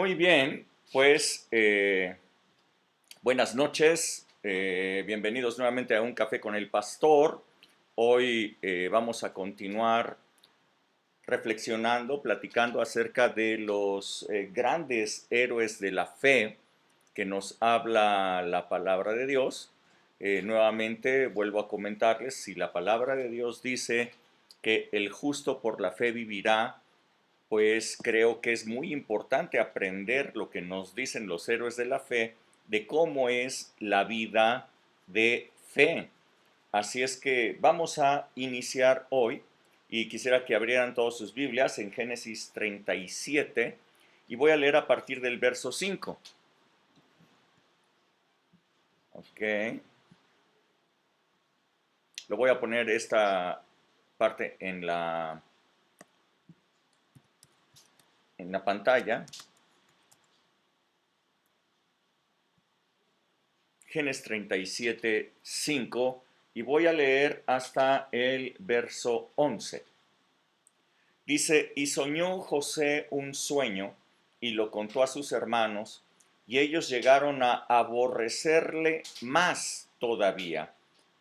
Muy bien, pues buenas noches, bienvenidos nuevamente a Un Café con el Pastor. Hoy vamos a continuar reflexionando, platicando acerca de los grandes héroes de la fe que nos habla la palabra de Dios. Nuevamente vuelvo a comentarles, si la palabra de Dios dice que el justo por la fe vivirá, pues creo que es muy importante aprender lo que nos dicen los héroes de la fe, de cómo es la vida de fe. Así es que vamos a iniciar hoy y quisiera que abrieran todas sus Biblias en Génesis 37 y voy a leer a partir del verso 5. Ok, lo voy a poner esta parte en la pantalla. Génesis 37, 5, y voy a leer hasta el verso 11. Dice, y soñó José un sueño, y lo contó a sus hermanos, y ellos llegaron a aborrecerle más todavía.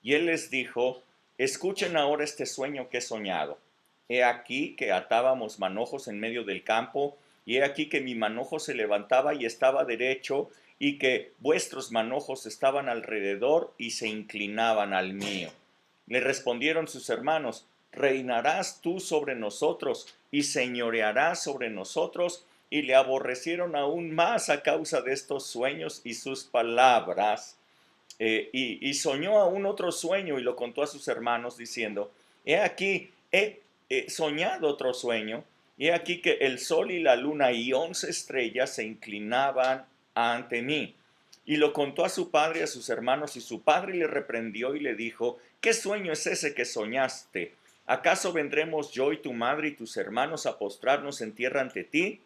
Y él les dijo, escuchen ahora este sueño que he soñado. He aquí que atábamos manojos en medio del campo, y he aquí que mi manojo se levantaba y estaba derecho, y que vuestros manojos estaban alrededor y se inclinaban al mío. Le respondieron sus hermanos, reinarás tú sobre nosotros y señorearás sobre nosotros, y le aborrecieron aún más a causa de estos sueños y sus palabras. Y soñó aún otro sueño y lo contó a sus hermanos diciendo, he aquí, he soñado otro sueño, y he aquí que el sol y la luna y 11 estrellas se inclinaban ante mí. Y lo contó a su padre y a sus hermanos, y su padre le reprendió y le dijo, ¿qué sueño es ese que soñaste? ¿Acaso vendremos yo y tu madre y tus hermanos a postrarnos en tierra ante ti?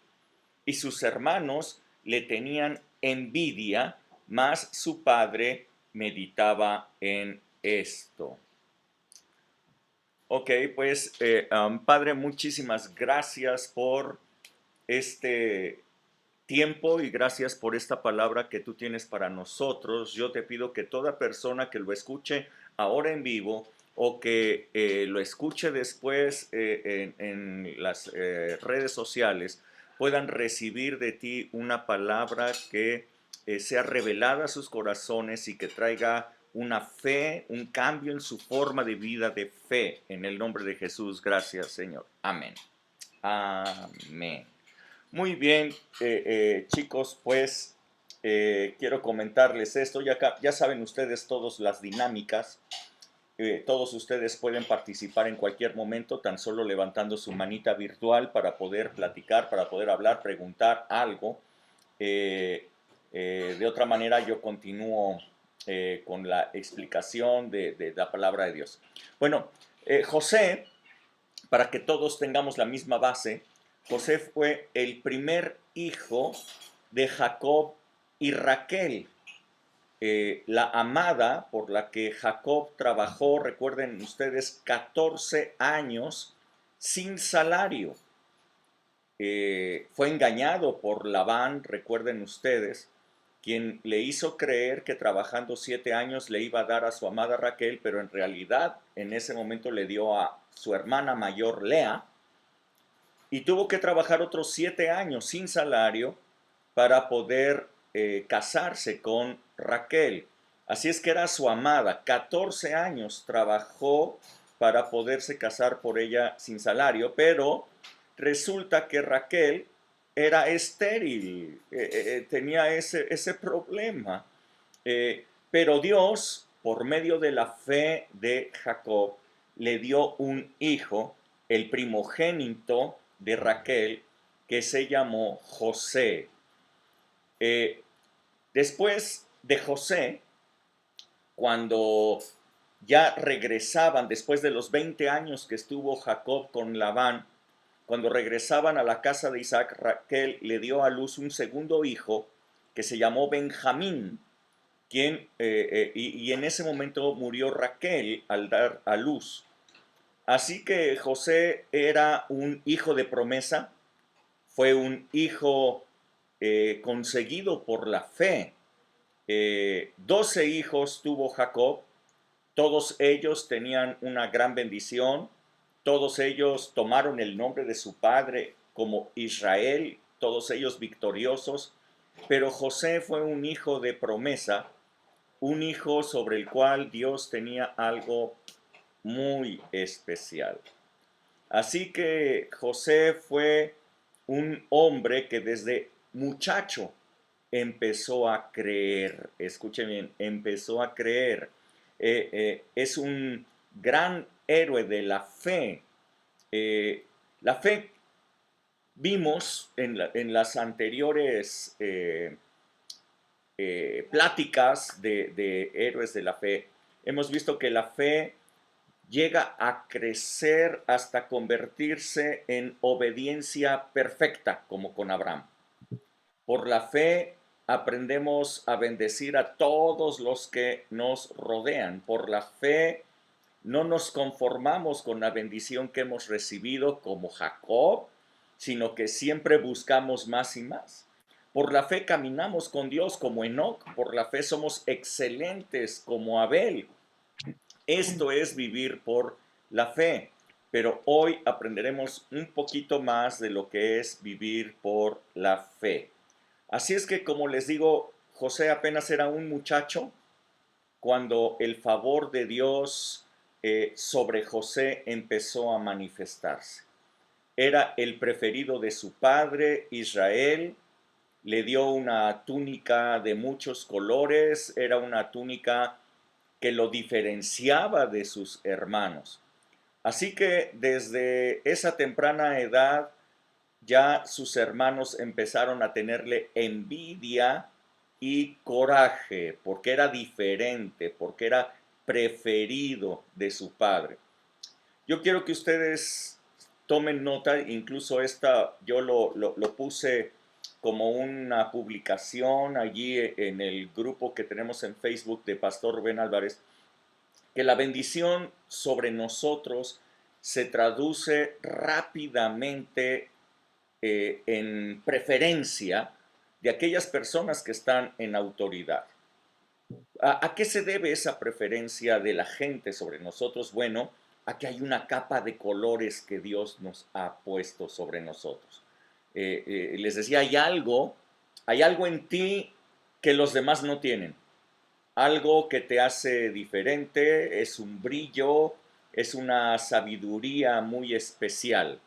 Y sus hermanos le tenían envidia, mas su padre meditaba en esto. Ok, pues Padre, muchísimas gracias por este tiempo y gracias por esta palabra que tú tienes para nosotros. Yo te pido que toda persona que lo escuche ahora en vivo o que lo escuche después en las redes sociales puedan recibir de ti una palabra que sea revelada a sus corazones y que traiga una fe, un cambio en su forma de vida de fe. En el nombre de Jesús, gracias Señor. Amén. Amén. Muy bien, chicos, pues quiero comentarles esto. Ya saben ustedes todas las dinámicas. Todos ustedes pueden participar en cualquier momento, tan solo levantando su manita virtual para poder platicar, para poder hablar, preguntar algo. De otra manera, yo continúo con la explicación de la palabra de Dios. Bueno, José, para que todos tengamos la misma base, José fue el primer hijo de Jacob y Raquel, la amada por la que Jacob trabajó, recuerden ustedes, 14 años sin salario. Fue engañado por Labán, recuerden ustedes, quien le hizo creer que trabajando 7 años le iba a dar a su amada Raquel, pero en realidad en ese momento le dio a su hermana mayor Lea, y tuvo que trabajar otros 7 años sin salario para poder casarse con Raquel. Así es que era su amada. 14 años trabajó para poderse casar por ella sin salario, pero resulta que Raquel era estéril, tenía ese problema. Pero Dios, por medio de la fe de Jacob, le dio un hijo, el primogénito de Raquel, que se llamó José. Eh, Después de José, cuando ya regresaban, después de los 20 años que estuvo Jacob con Labán, cuando regresaban a la casa de Isaac, Raquel le dio a luz un segundo hijo que se llamó Benjamín, y en ese momento murió Raquel al dar a luz. Así que José era un hijo de promesa, fue un hijo conseguido por la fe. 12 hijos tuvo Jacob, todos ellos tenían una gran bendición, todos ellos tomaron el nombre de su padre como Israel, todos ellos victoriosos, pero José fue un hijo de promesa, un hijo sobre el cual Dios tenía algo muy especial. Así que José fue un hombre que desde muchacho empezó a creer. Escuchen bien, empezó a creer. Es un gran héroe de la fe. La fe, vimos en las anteriores pláticas de héroes de la fe, hemos visto que la fe llega a crecer hasta convertirse en obediencia perfecta, como con Abraham. Por la fe aprendemos a bendecir a todos los que nos rodean. Por la fe no nos conformamos con la bendición que hemos recibido como Jacob, sino que siempre buscamos más y más. Por la fe caminamos con Dios como Enoc. Por la fe somos excelentes como Abel. Esto es vivir por la fe, pero hoy aprenderemos un poquito más de lo que es vivir por la fe. Así es que, como les digo, José apenas era un muchacho cuando el favor de Dios sobre José empezó a manifestarse. Era el preferido de su padre, Israel. Le dio una túnica de muchos colores, era una túnica que lo diferenciaba de sus hermanos. Así que desde esa temprana edad ya sus hermanos empezaron a tenerle envidia y coraje, porque era diferente, porque era preferido de su padre. Yo quiero que ustedes tomen nota, incluso esta yo lo puse como una publicación allí en el grupo que tenemos en Facebook de Pastor Rubén Álvarez, que la bendición sobre nosotros se traduce rápidamente en preferencia de aquellas personas que están en autoridad. ¿A qué se debe esa preferencia de la gente sobre nosotros? Bueno, a que hay una capa de colores que Dios nos ha puesto sobre nosotros. Les decía, hay algo en ti que los demás no tienen. Algo que te hace diferente, es un brillo, es una sabiduría muy especial.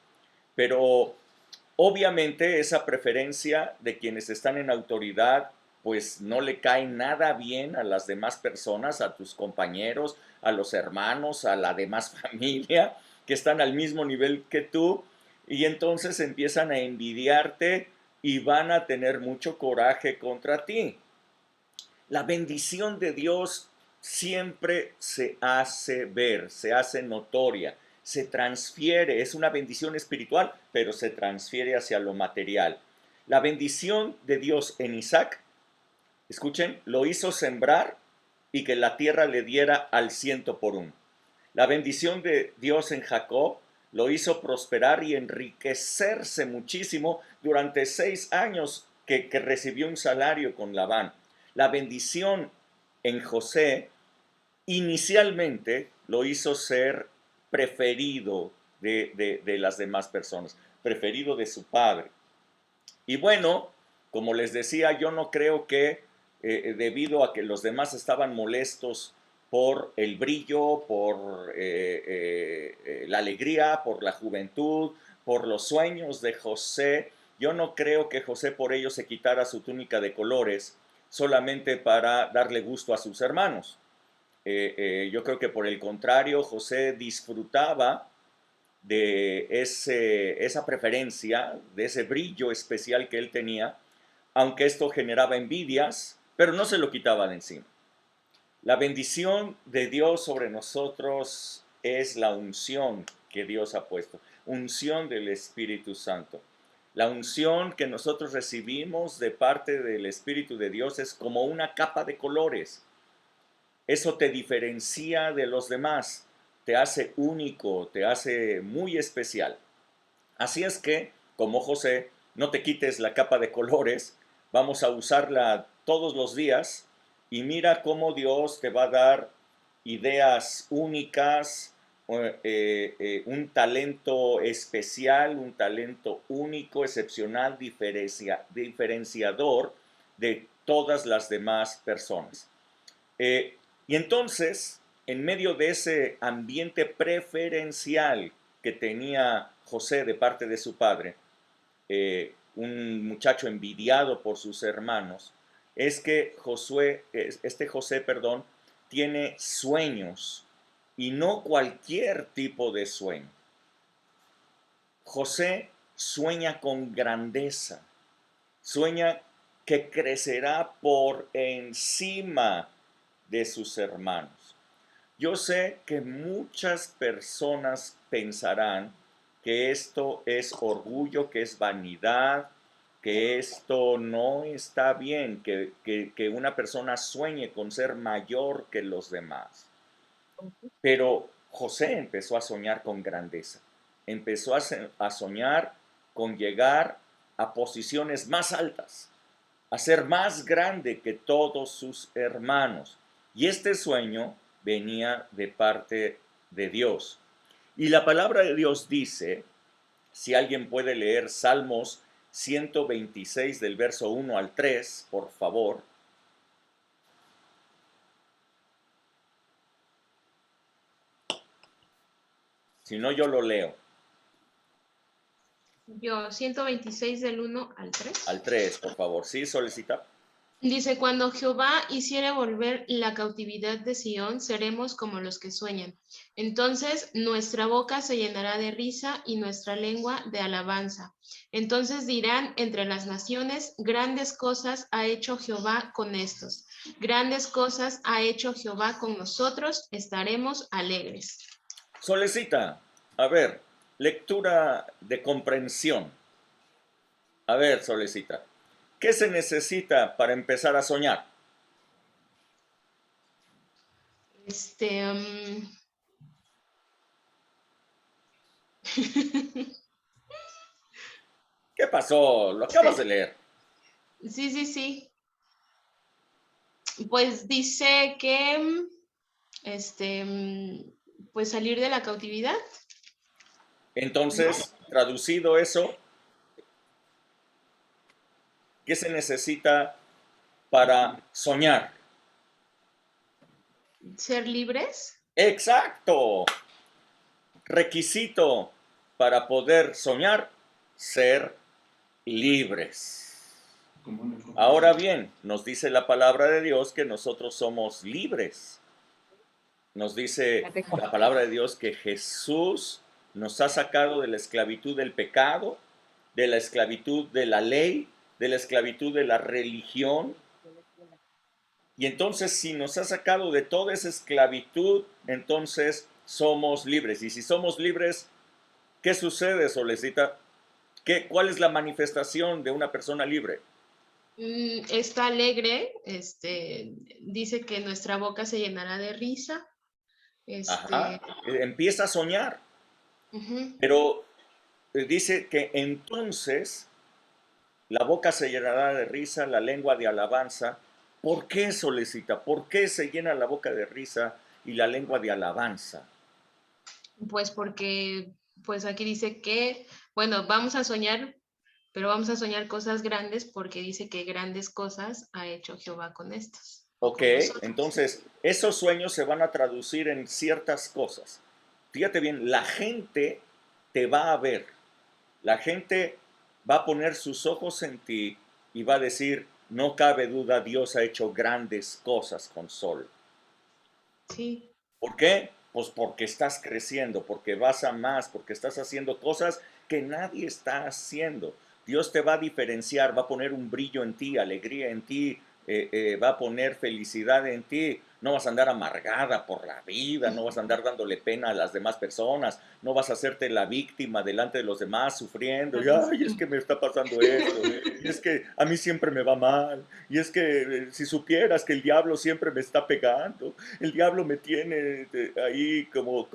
Pero obviamente esa preferencia de quienes están en autoridad, pues no le cae nada bien a las demás personas, a tus compañeros, a los hermanos, a la demás familia, que están al mismo nivel que tú, y entonces empiezan a envidiarte y van a tener mucho coraje contra ti. La bendición de Dios siempre se hace ver, se hace notoria, se transfiere, es una bendición espiritual, pero se transfiere hacia lo material. La bendición de Dios en Isaac, escuchen, lo hizo sembrar y que la tierra le diera al 100 por 1. La bendición de Dios en Jacob lo hizo prosperar y enriquecerse muchísimo durante 6 años que recibió un salario con Labán. La bendición en José inicialmente lo hizo ser preferido de las demás personas, preferido de su padre. Y bueno, como les decía, yo no creo que debido a que los demás estaban molestos por el brillo, por la alegría, por la juventud, por los sueños de José, yo no creo que José por ello se quitara su túnica de colores solamente para darle gusto a sus hermanos. Yo creo que por el contrario, José disfrutaba de esa preferencia, de ese brillo especial que él tenía, aunque esto generaba envidias, pero no se lo quitaba de encima. La bendición de Dios sobre nosotros es la unción que Dios ha puesto, unción del Espíritu Santo. La unción que nosotros recibimos de parte del Espíritu de Dios es como una capa de colores. Eso te diferencia de los demás, te hace único, te hace muy especial. Así es que, como José, no te quites la capa de colores, vamos a usarla todos los días y mira cómo Dios te va a dar ideas únicas, un talento especial, un talento único, excepcional, diferenciador de todas las demás personas. Y entonces, en medio de ese ambiente preferencial que tenía José de parte de su padre, un muchacho envidiado por sus hermanos, es que José, tiene sueños y no cualquier tipo de sueño. José sueña con grandeza, sueña que crecerá por encima de sus hermanos. Yo sé que muchas personas pensarán que esto es orgullo, que es vanidad, que esto no está bien, que una persona sueñe con ser mayor que los demás. Pero José empezó a soñar con grandeza, empezó a soñar con llegar a posiciones más altas, a ser más grande que todos sus hermanos. Y este sueño venía de parte de Dios. Y la palabra de Dios dice, si alguien puede leer Salmos 126 del verso 1 al 3, por favor. Si no, yo lo leo. Yo, 126 del 1 al 3. Al 3, por favor. ¿Sí, Solecita? Dice, cuando Jehová hiciere volver la cautividad de Sión, seremos como los que sueñan. Entonces nuestra boca se llenará de risa y nuestra lengua de alabanza. Entonces dirán entre las naciones, grandes cosas ha hecho Jehová con estos. Grandes cosas ha hecho Jehová con nosotros, estaremos alegres. Solecita, a ver, lectura de comprensión. A ver, Solecita, ¿qué se necesita para empezar a soñar? Este, um... ¿Qué pasó? Lo acabas de leer. Sí. Pues dice que, pues salir de la cautividad. ¿No? Entonces, traducido eso, ¿qué se necesita para soñar? Ser libres. Exacto. Requisito para poder soñar, ser libres. Ahora bien, nos dice la palabra de Dios que nosotros somos libres. Nos dice la palabra de Dios que Jesús nos ha sacado de la esclavitud del pecado, de la esclavitud de la ley, de la esclavitud de la religión. Y entonces, si nos ha sacado de toda esa esclavitud, entonces somos libres. Y si somos libres, ¿qué sucede, Solecita? ¿Cuál es la manifestación de una persona libre? Está alegre, dice que nuestra boca se llenará de risa. Ajá, empieza a soñar, pero dice que entonces la boca se llenará de risa, la lengua de alabanza. ¿Por qué, Solecita? ¿Por qué se llena la boca de risa y la lengua de alabanza? Pues porque, pues aquí dice que, bueno, vamos a soñar, pero vamos a soñar cosas grandes porque dice que grandes cosas ha hecho Jehová con estos. Ok, entonces esos sueños se van a traducir en ciertas cosas. Fíjate bien, la gente te va a ver, la gente va a poner sus ojos en ti y va a decir, no cabe duda, Dios ha hecho grandes cosas con Sol. Sí. ¿Por qué? Pues porque estás creciendo, porque vas a más, porque estás haciendo cosas que nadie está haciendo. Dios te va a diferenciar, va a poner un brillo en ti, alegría en ti, va a poner felicidad en ti. no vas a andar amargada por la vida, no vas a andar dándole pena a las demás personas, no vas a hacerte la víctima delante de los demás sufriendo, y ay, es que me está pasando esto, y es que a mí siempre me va mal, y es que si supieras que el diablo siempre me está pegando, el diablo me tiene ahí como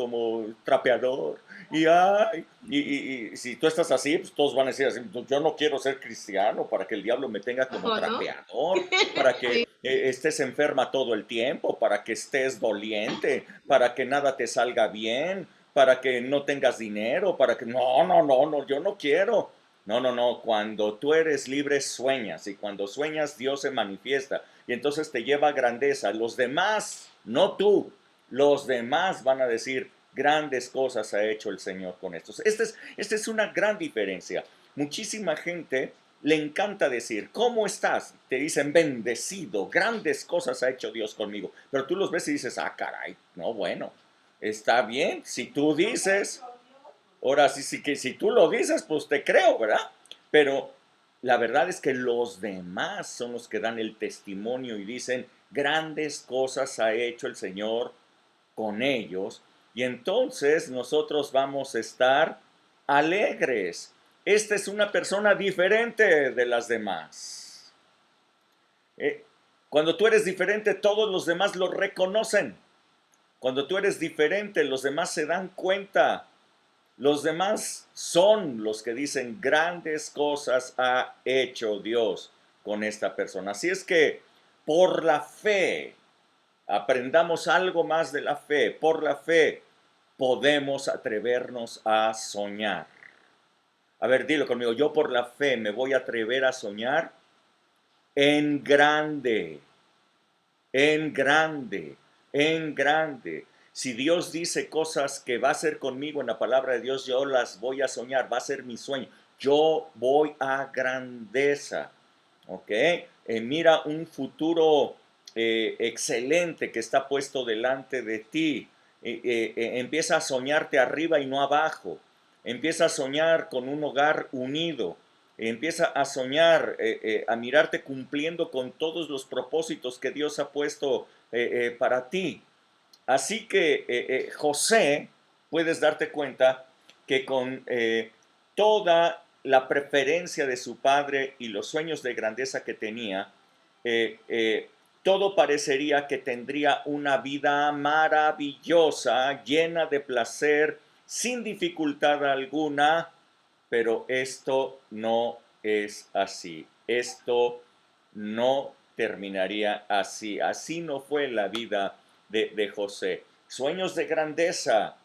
trapeador, y ay, y si tú estás así, pues todos van a decir así, yo no quiero ser cristiano para que el diablo me tenga como ¿O no? trapeador, para que estés enferma todo el tiempo, para que estés doliente, para que nada te salga bien, para que no tengas dinero, para que no, yo no quiero. No, cuando tú eres libre sueñas y cuando sueñas Dios se manifiesta y entonces te lleva a grandeza. Los demás, no tú, los demás van a decir, grandes cosas ha hecho el Señor con estos. Esta es una gran diferencia. Muchísima gente le encanta decir, ¿cómo estás? Te dicen, bendecido, grandes cosas ha hecho Dios conmigo. Pero tú los ves y dices, ah, caray, no, bueno, está bien. Si tú dices, ahora sí que si tú lo dices, pues te creo, ¿verdad? Pero la verdad es que los demás son los que dan el testimonio y dicen, grandes cosas ha hecho el Señor con ellos. Y entonces nosotros vamos a estar alegres. Esta es una persona diferente de las demás. Eh, Cuando tú eres diferente, todos los demás lo reconocen. Cuando tú eres diferente, los demás se dan cuenta. Los demás son los que dicen grandes cosas ha hecho Dios con esta persona. Así es que por la fe, aprendamos algo más de la fe. Por la fe podemos atrevernos a soñar. A ver, dilo conmigo. Yo por la fe me voy a atrever a soñar en grande, en grande, en grande. Si Dios dice cosas que va a hacer conmigo en la palabra de Dios, yo las voy a soñar, va a ser mi sueño. Yo voy a grandeza, ¿ok? Mira un futuro excelente que está puesto delante de ti. Empieza a soñarte arriba y no abajo. Empieza a soñar con un hogar unido. Empieza a soñar, a mirarte cumpliendo con todos los propósitos que Dios ha puesto para ti. Así que José, puedes darte cuenta que con toda la preferencia de su padre y los sueños de grandeza que tenía, eh, eh, todo parecería que tendría una vida maravillosa, llena de placer, sin dificultad alguna, pero esto no es así. Esto no terminaría así. Así no fue la vida de José. Sueños de grandeza,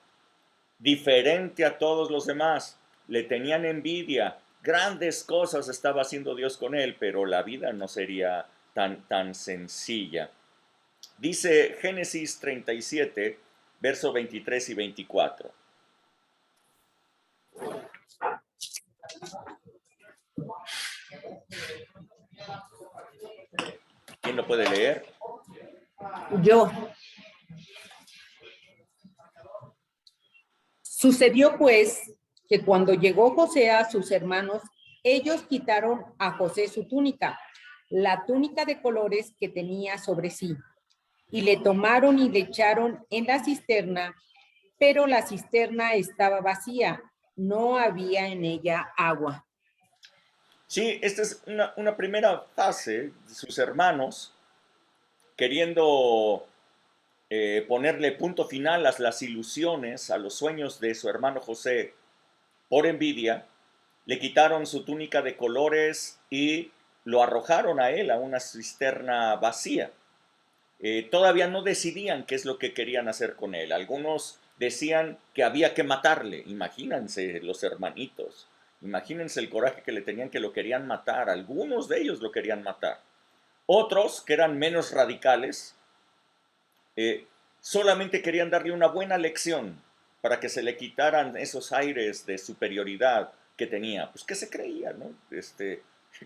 diferente a todos los demás. Le tenían envidia. Grandes cosas estaba haciendo Dios con él, pero la vida no sería tan sencilla. Dice Génesis 37, verso 23 y 24. ¿Quién lo puede leer? Yo. Sucedió pues que cuando llegó José a sus hermanos, ellos quitaron a José su túnica, la túnica de colores que tenía sobre sí, y le tomaron y le echaron en la cisterna, pero la cisterna estaba vacía, no había en ella agua. Sí, esta es una primera fase de sus hermanos queriendo ponerle punto final a las ilusiones, a los sueños de su hermano José por envidia, le quitaron su túnica de colores y lo arrojaron a él a una cisterna vacía. Todavía no decidían qué es lo que querían hacer con él. Algunos decían que había que matarle. Imagínense los hermanitos. Imagínense el coraje que le tenían, que lo querían matar. Algunos de ellos lo querían matar. Otros, que eran menos radicales, solamente querían darle una buena lección para que se le quitaran esos aires de superioridad que tenía. Pues, ¿qué se creía, no?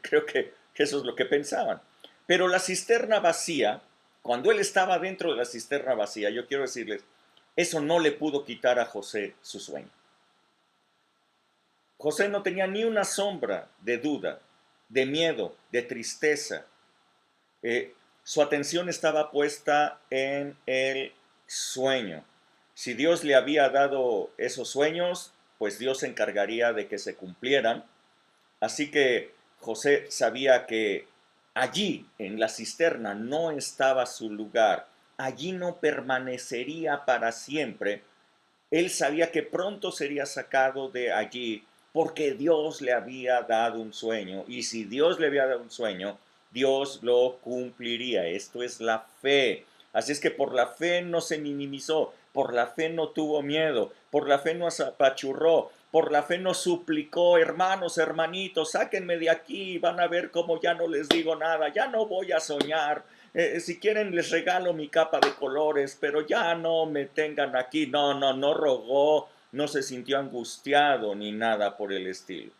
Creo que eso es lo que pensaban. Pero la cisterna vacía, cuando él estaba dentro de la cisterna vacía, yo quiero decirles, eso no le pudo quitar a José su sueño. José no tenía ni una sombra de duda, de miedo, de tristeza. su atención estaba puesta en el sueño. Si Dios le había dado esos sueños, pues Dios se encargaría de que se cumplieran. Así que José sabía que allí, en la cisterna, no estaba su lugar. Allí no permanecería para siempre. Él sabía que pronto sería sacado de allí porque Dios le había dado un sueño. Y si Dios le había dado un sueño, Dios lo cumpliría. Esto es la fe. Así es que por la fe no se minimizó, por la fe no tuvo miedo, por la fe no apachurró, por la fe no suplicó: hermanos, hermanitos, sáquenme de aquí, van a ver cómo ya no les digo nada, ya no voy a soñar. Si quieren les regalo mi capa de colores, pero ya no me tengan aquí. No rogó, no se sintió angustiado ni nada por el estilo.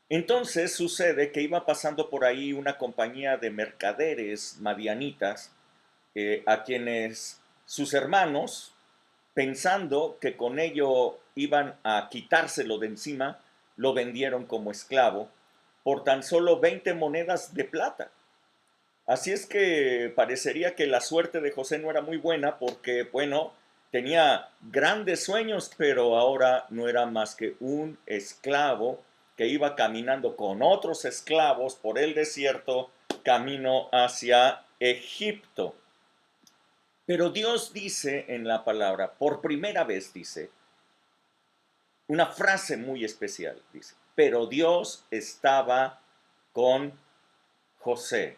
Entonces sucede que iba pasando por ahí una compañía de mercaderes madianitas, a quienes sus hermanos, pensando que con ello iban a quitárselo de encima, lo vendieron como esclavo por tan solo 20 monedas de plata. Así es que parecería que la suerte de José no era muy buena porque, bueno, tenía grandes sueños, pero ahora no era más que un esclavo que iba caminando con otros esclavos por el desierto camino hacia Egipto. Pero Dios dice en la palabra, por primera vez dice, una frase muy especial, dice: pero Dios estaba con José.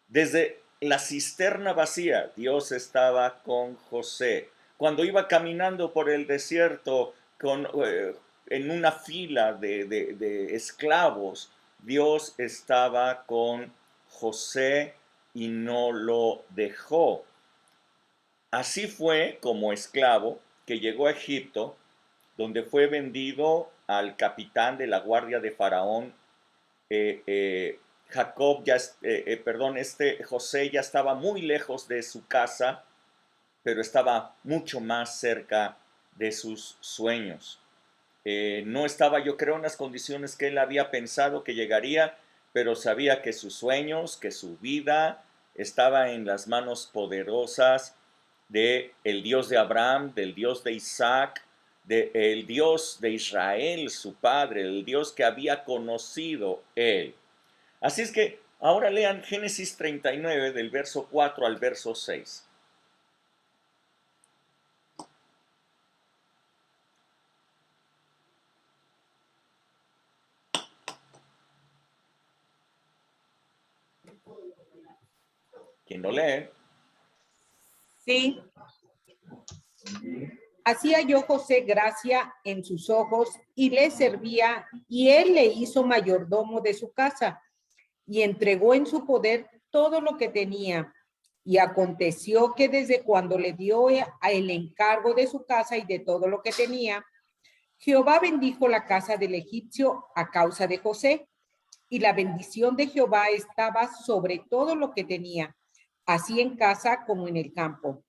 Desde la cisterna vacía, Dios estaba con José. Cuando iba caminando por el desierto en una fila de esclavos, Dios estaba con José y no lo dejó. Así fue como esclavo que llegó a Egipto, donde fue vendido al capitán de la guardia de Faraón. Jacob ya, José ya estaba muy lejos de su casa, pero estaba mucho más cerca de sus sueños. No estaba, yo creo, en las condiciones que él había pensado que llegaría, pero sabía que sus sueños, que su vida estaba en las manos poderosas del Dios de Abraham, del Dios de Isaac, del Dios de Israel, su padre, el Dios que había conocido él. Así es que ahora lean Génesis 39 del verso 4 al verso 6. ¿Quién lo lee? Sí. Hacía yo José gracia en sus ojos y le servía, y él le hizo mayordomo de su casa y entregó en su poder todo lo que tenía. Y aconteció que desde cuando le dio el encargo de su casa y de todo lo que tenía, Jehová bendijo la casa del egipcio a causa de José, y la bendición de Jehová estaba sobre todo lo que tenía, así en casa como en el campo.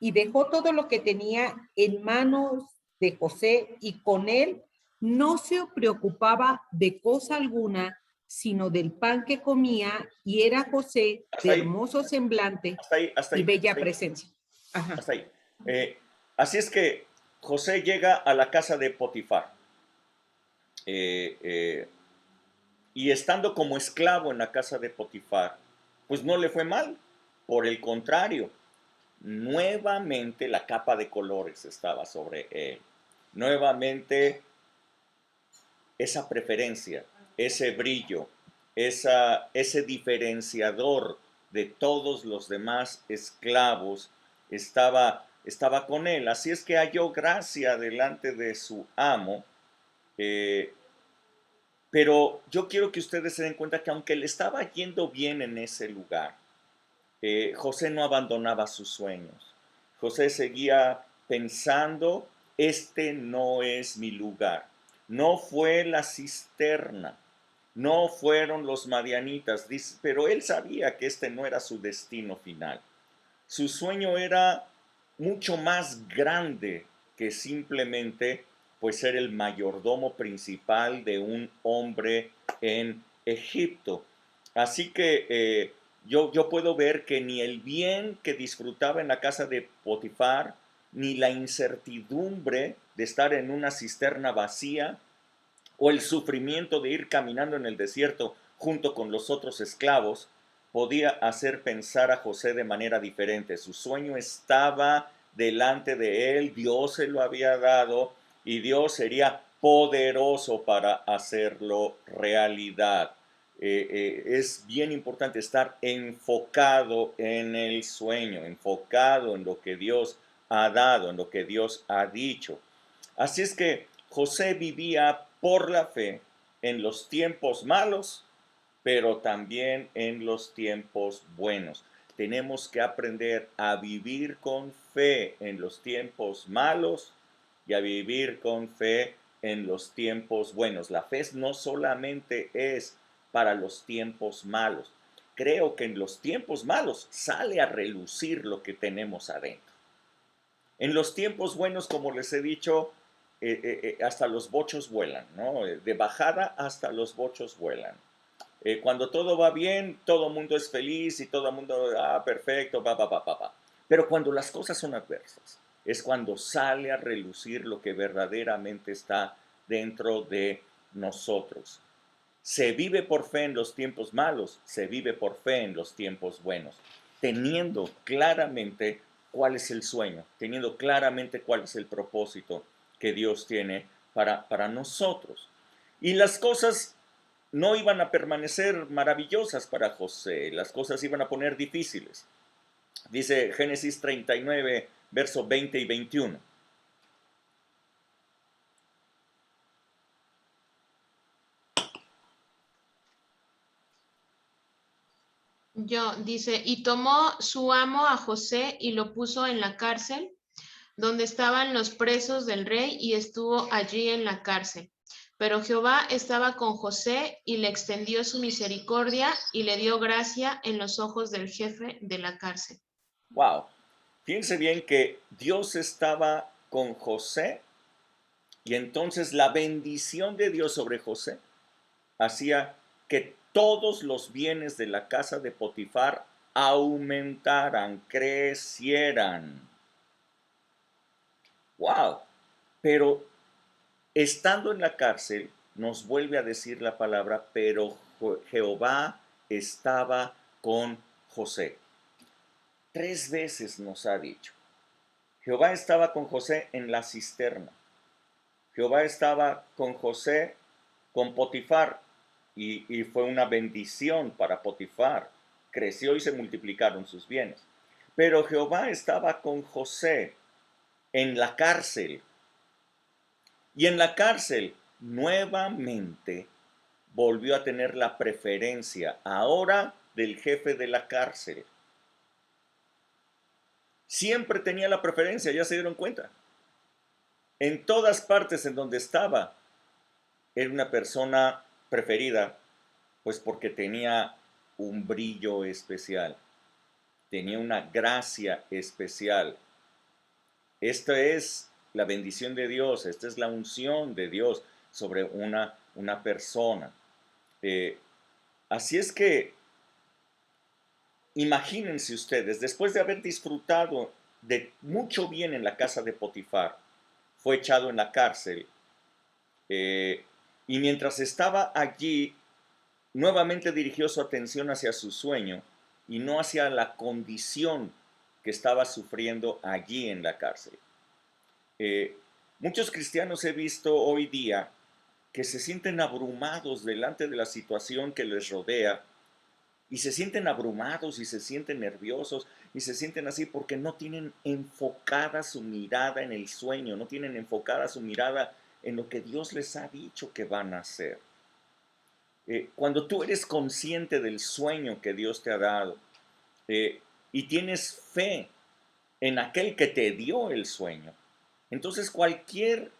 Y dejó todo lo que tenía en manos de José, y con él no se preocupaba de cosa alguna, sino del pan que comía, y era José de hermoso semblante y bella presencia. Ajá. Hasta ahí. Así es que José llega a la casa de Potifar. Y estando como esclavo en la casa de Potifar, pues no le fue mal. Por el contrario, nuevamente la capa de colores estaba sobre él. Nuevamente esa preferencia, ese brillo, ese diferenciador de todos los demás esclavos estaba con él. Así es que halló gracia delante de su amo. Pero yo quiero que ustedes se den cuenta que aunque le estaba yendo bien en ese lugar, José no abandonaba sus sueños. José seguía pensando: este no es mi lugar. No fue la cisterna, no fueron los madianitas, pero él sabía que este no era su destino final. Su sueño era mucho más grande que simplemente pues ser el mayordomo principal de un hombre en Egipto. Así que yo puedo ver que ni el bien que disfrutaba en la casa de Potifar, ni la incertidumbre de estar en una cisterna vacía, o el sufrimiento de ir caminando en el desierto junto con los otros esclavos, podía hacer pensar a José de manera diferente. Su sueño estaba delante de él, Dios se lo había dado y Dios sería poderoso para hacerlo realidad. Es bien importante estar enfocado en el sueño, enfocado en lo que Dios ha dado, en lo que Dios ha dicho. Así es que José vivía por la fe en los tiempos malos, pero también en los tiempos buenos. Tenemos que aprender a vivir con fe en los tiempos malos y a vivir con fe en los tiempos buenos. La fe no solamente es para los tiempos malos. Creo que en los tiempos malos sale a relucir lo que tenemos adentro. En los tiempos buenos, como les he dicho, hasta los bochos vuelan, ¿no? De bajada hasta los bochos vuelan. Cuando todo va bien, todo el mundo es feliz y todo el mundo, perfecto, va. Pero cuando las cosas son adversas, es cuando sale a relucir lo que verdaderamente está dentro de nosotros. Se vive por fe en los tiempos malos, se vive por fe en los tiempos buenos, teniendo claramente cuál es el sueño, teniendo claramente cuál es el propósito que Dios tiene para nosotros. Y las cosas no iban a permanecer maravillosas para José, las cosas iban a poner difíciles. Dice Génesis 39, versos 20 y 21. Dice, y tomó su amo a José y lo puso en la cárcel, donde estaban los presos del rey, y estuvo allí en la cárcel. Pero Jehová estaba con José y le extendió su misericordia y le dio gracia en los ojos del jefe de la cárcel. Wow. Fíjense bien que Dios estaba con José y entonces la bendición de Dios sobre José hacía que todos los bienes de la casa de Potifar aumentaran, crecieran. Wow. Pero estando en la cárcel, nos vuelve a decir la palabra, pero Jehová estaba con José. 3 veces nos ha dicho. Jehová estaba con José en la cisterna. Jehová estaba con José, con Potifar, y fue una bendición para Potifar. Creció y se multiplicaron sus bienes. Pero Jehová estaba con José en la cárcel. Y en la cárcel nuevamente volvió a tener la preferencia, ahora del jefe de la cárcel. Siempre tenía la preferencia, ya se dieron cuenta. En todas partes en donde estaba, era una persona preferida, pues porque tenía un brillo especial, tenía una gracia especial. Esta es la bendición de Dios, esta es la unción de Dios sobre una persona. Así es que imagínense ustedes, después de haber disfrutado de mucho bien en la casa de Potifar, fue echado en la cárcel, y mientras estaba allí, nuevamente dirigió su atención hacia su sueño y no hacia la condición que estaba sufriendo allí en la cárcel. Muchos cristianos he visto hoy día que se sienten abrumados delante de la situación que les rodea, y se sienten abrumados y se sienten nerviosos y se sienten así porque no tienen enfocada su mirada en el sueño, no tienen enfocada su mirada en lo que Dios les ha dicho que van a hacer. Cuando tú eres consciente del sueño que Dios te ha dado, y tienes fe en aquel que te dio el sueño, entonces cualquier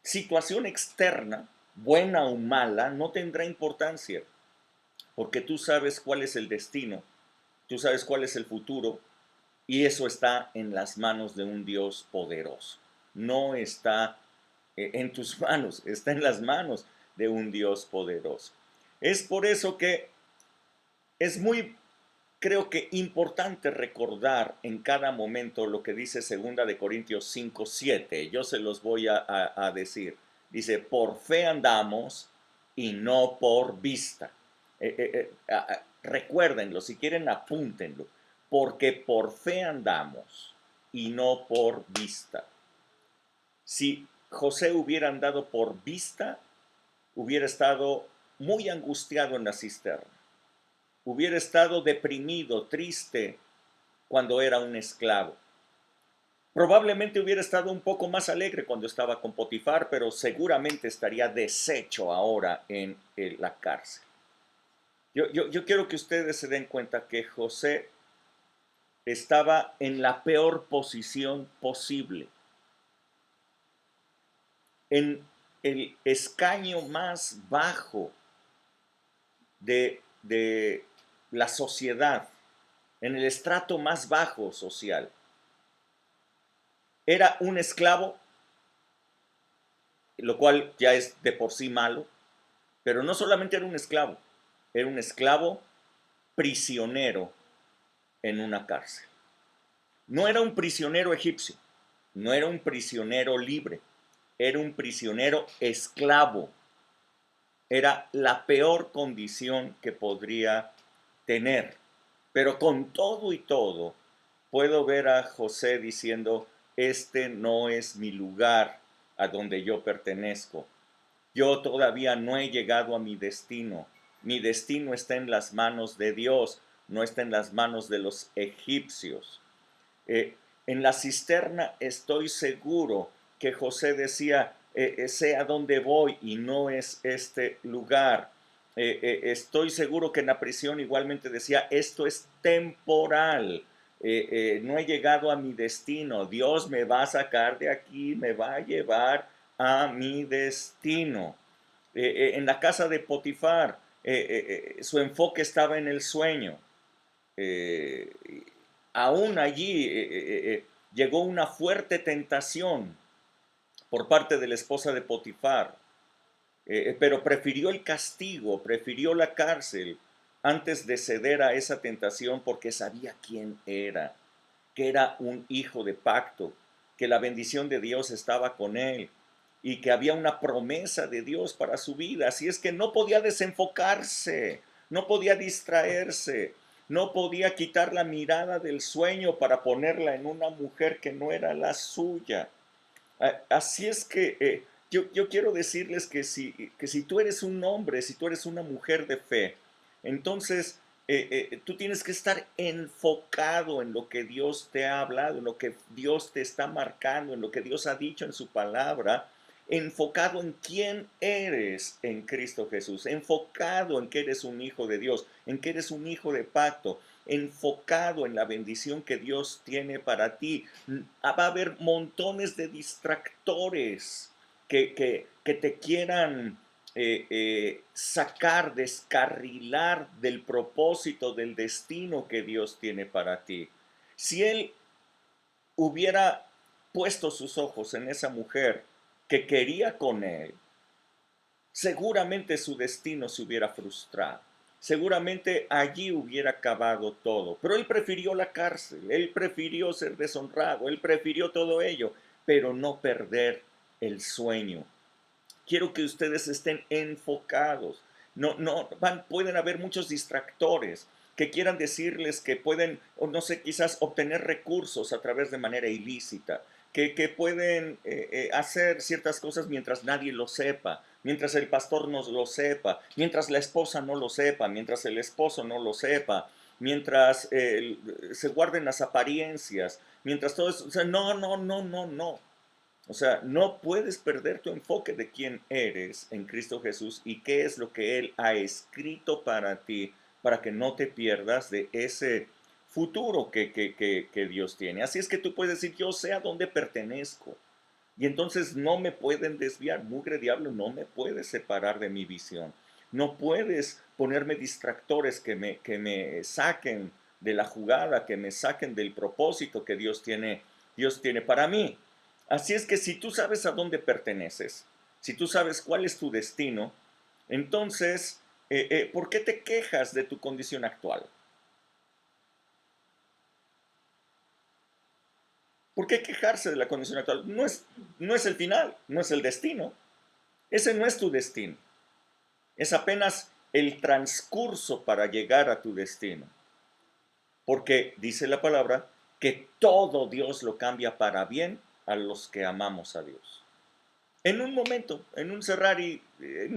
situación externa, buena o mala, no tendrá importancia, porque tú sabes cuál es el destino, tú sabes cuál es el futuro, y eso está en las manos de un Dios poderoso. No está en tus manos, está en las manos de un Dios poderoso. Es por eso que es muy, creo que importante recordar en cada momento lo que dice 2 Corintios 5:7. Yo se los voy a decir. Dice, por fe andamos y no por vista. Recuérdenlo, si quieren apúntenlo, porque por fe andamos y no por vista. Si José hubiera andado por vista, hubiera estado muy angustiado en la cisterna, hubiera estado deprimido, triste cuando era un esclavo. Probablemente hubiera estado un poco más alegre cuando estaba con Potifar, pero seguramente estaría deshecho ahora en la cárcel. Yo quiero que ustedes se den cuenta que José estaba en la peor posición posible, en el escaño más bajo de la sociedad, en el estrato más bajo social. Era un esclavo, lo cual ya es de por sí malo, pero no solamente era un esclavo prisionero en una cárcel. No era un prisionero egipcio, no era un prisionero libre, era un prisionero esclavo. Era la peor condición que podría tener. Pero con todo y todo, puedo ver a José diciendo, este no es mi lugar a donde yo pertenezco. Yo todavía no he llegado a mi destino. Mi destino está en las manos de Dios, no está en las manos de los egipcios. En la cisterna estoy seguro que José decía, sé a dónde voy y no es este lugar. Estoy seguro que en la prisión igualmente decía, esto es temporal. No he llegado a mi destino. Dios me va a sacar de aquí, me va a llevar a mi destino. En la casa de Potifar, su enfoque estaba en el sueño. Eh, Aún allí llegó una fuerte tentación por parte de la esposa de Potifar, pero prefirió el castigo, prefirió la cárcel antes de ceder a esa tentación porque sabía quién era, que era un hijo de pacto, que la bendición de Dios estaba con él y que había una promesa de Dios para su vida. Así es que no podía desenfocarse, no podía distraerse, no podía quitar la mirada del sueño para ponerla en una mujer que no era la suya. Así es que yo quiero decirles que si tú eres un hombre, si tú eres una mujer de fe, entonces tú tienes que estar enfocado en lo que Dios te ha hablado, en lo que Dios te está marcando, en lo que Dios ha dicho en su palabra, enfocado en quién eres en Cristo Jesús, enfocado en que eres un hijo de Dios, en que eres un hijo de pacto, enfocado en la bendición que Dios tiene para ti. Va a haber montones de distractores que te quieran sacar, descarrilar del propósito, del destino que Dios tiene para ti. Si Él hubiera puesto sus ojos en esa mujer que quería con Él, seguramente su destino se hubiera frustrado. Seguramente allí hubiera acabado todo. Pero él prefirió la cárcel, él prefirió ser deshonrado, él prefirió todo ello, pero no perder el sueño. Quiero que ustedes estén enfocados. Pueden haber muchos distractores que quieran decirles que pueden, o no sé, quizás obtener recursos a través de manera ilícita, que pueden hacer ciertas cosas mientras nadie lo sepa, mientras el pastor no lo sepa, mientras la esposa no lo sepa, mientras el esposo no lo sepa, mientras se guarden las apariencias, mientras todo eso. O sea, no. O sea, no puedes perder tu enfoque de quién eres en Cristo Jesús y qué es lo que Él ha escrito para ti, para que no te pierdas de ese futuro que Dios tiene. Así es que tú puedes decir, yo sé a dónde pertenezco. Y entonces no me pueden desviar, mugre diablo, no me puedes separar de mi visión. No puedes ponerme distractores que me saquen de la jugada, que me saquen del propósito que Dios tiene para mí. Así es que si tú sabes a dónde perteneces, si tú sabes cuál es tu destino, entonces ¿Por qué te quejas de tu condición actual? ¿Por qué quejarse de la condición actual? No es el final, no es el destino. Ese no es tu destino. Es apenas el transcurso para llegar a tu destino. Porque dice la palabra que todo Dios lo cambia para bien a los que amamos a Dios. En un momento, en un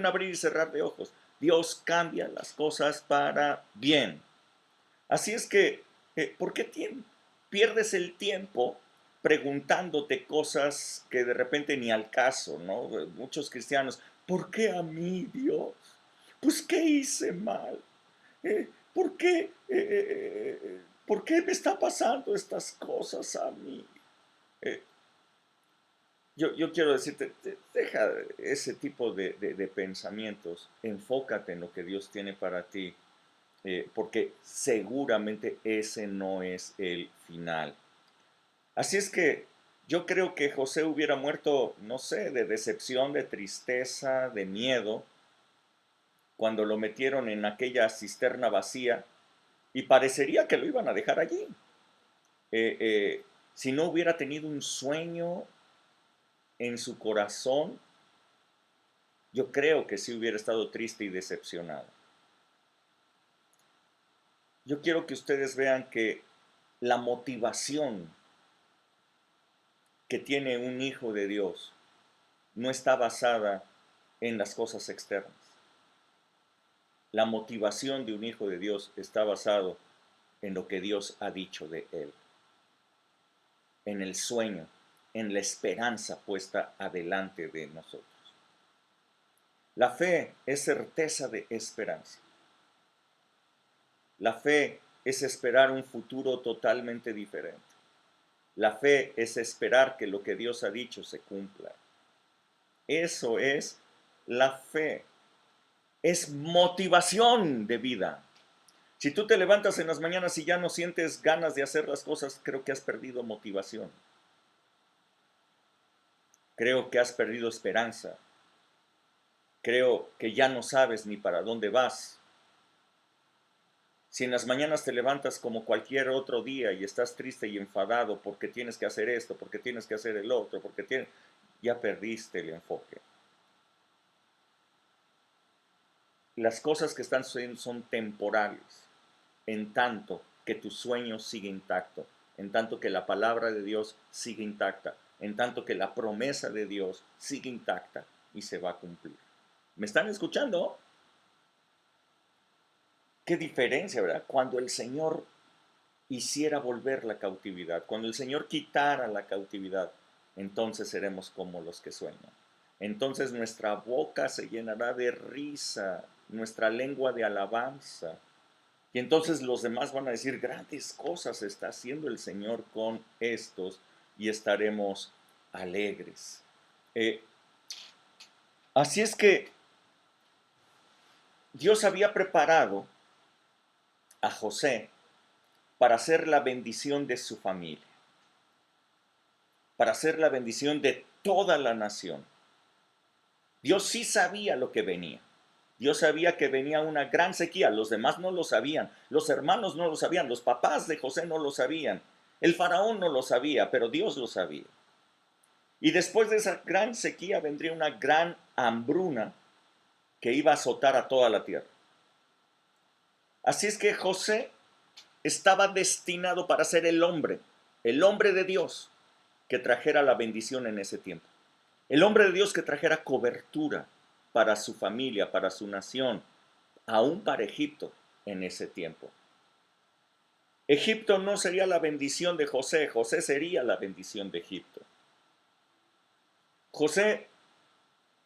abrir y cerrar de ojos, Dios cambia las cosas para bien. Así es que, ¿por qué pierdes el tiempo preguntándote cosas que de repente ni al caso, ¿no? Muchos cristianos, ¿por qué a mí, Dios? Pues, ¿qué hice mal? ¿Por qué, ¿por qué me está pasando estas cosas a mí? Eh, yo quiero decirte, deja ese tipo de pensamientos, enfócate en lo que Dios tiene para ti, porque seguramente ese no es el final. Así es que yo creo que José hubiera muerto, no sé, de decepción, de tristeza, de miedo, cuando lo metieron en aquella cisterna vacía y parecería que lo iban a dejar allí. Si no hubiera tenido un sueño en su corazón, yo creo que sí hubiera estado triste y decepcionado. Yo quiero que ustedes vean que la motivación que tiene un hijo de Dios no está basada en las cosas externas. La motivación de un hijo de Dios está basado en lo que Dios ha dicho de él, en el sueño, en la esperanza puesta adelante de nosotros. La fe es certeza de esperanza. La fe es esperar un futuro totalmente diferente. La fe es esperar que lo que Dios ha dicho se cumpla. Eso es la fe. Es motivación de vida. Si tú te levantas en las mañanas y ya no sientes ganas de hacer las cosas, creo que has perdido motivación. Creo que has perdido esperanza. Creo que ya no sabes ni para dónde vas. Si en las mañanas te levantas como cualquier otro día y estás triste y enfadado porque tienes que hacer esto, porque tienes que hacer el otro, ya perdiste el enfoque. Las cosas que están sucediendo son temporales, en tanto que tu sueño sigue intacto, en tanto que la palabra de Dios sigue intacta, en tanto que la promesa de Dios sigue intacta y se va a cumplir. ¿Me están escuchando? Qué diferencia, ¿verdad? Cuando el Señor hiciera volver la cautividad, cuando el Señor quitara la cautividad, entonces seremos como los que sueñan. Entonces nuestra boca se llenará de risa, nuestra lengua de alabanza. Y entonces los demás van a decir, grandes cosas está haciendo el Señor con estos y estaremos alegres. Así es que Dios había preparado a José para ser la bendición de su familia, para ser la bendición de toda la nación. Dios sí sabía lo que venía. Dios sabía que venía una gran sequía. Los demás no lo sabían. Los hermanos no lo sabían. Los papás de José no lo sabían. El faraón no lo sabía, pero Dios lo sabía. Y después de esa gran sequía vendría una gran hambruna que iba a azotar a toda la tierra. Así es que José estaba destinado para ser el hombre de Dios que trajera la bendición en ese tiempo. El hombre de Dios que trajera cobertura para su familia, para su nación, aún para Egipto en ese tiempo. Egipto no sería la bendición de José, José sería la bendición de Egipto. José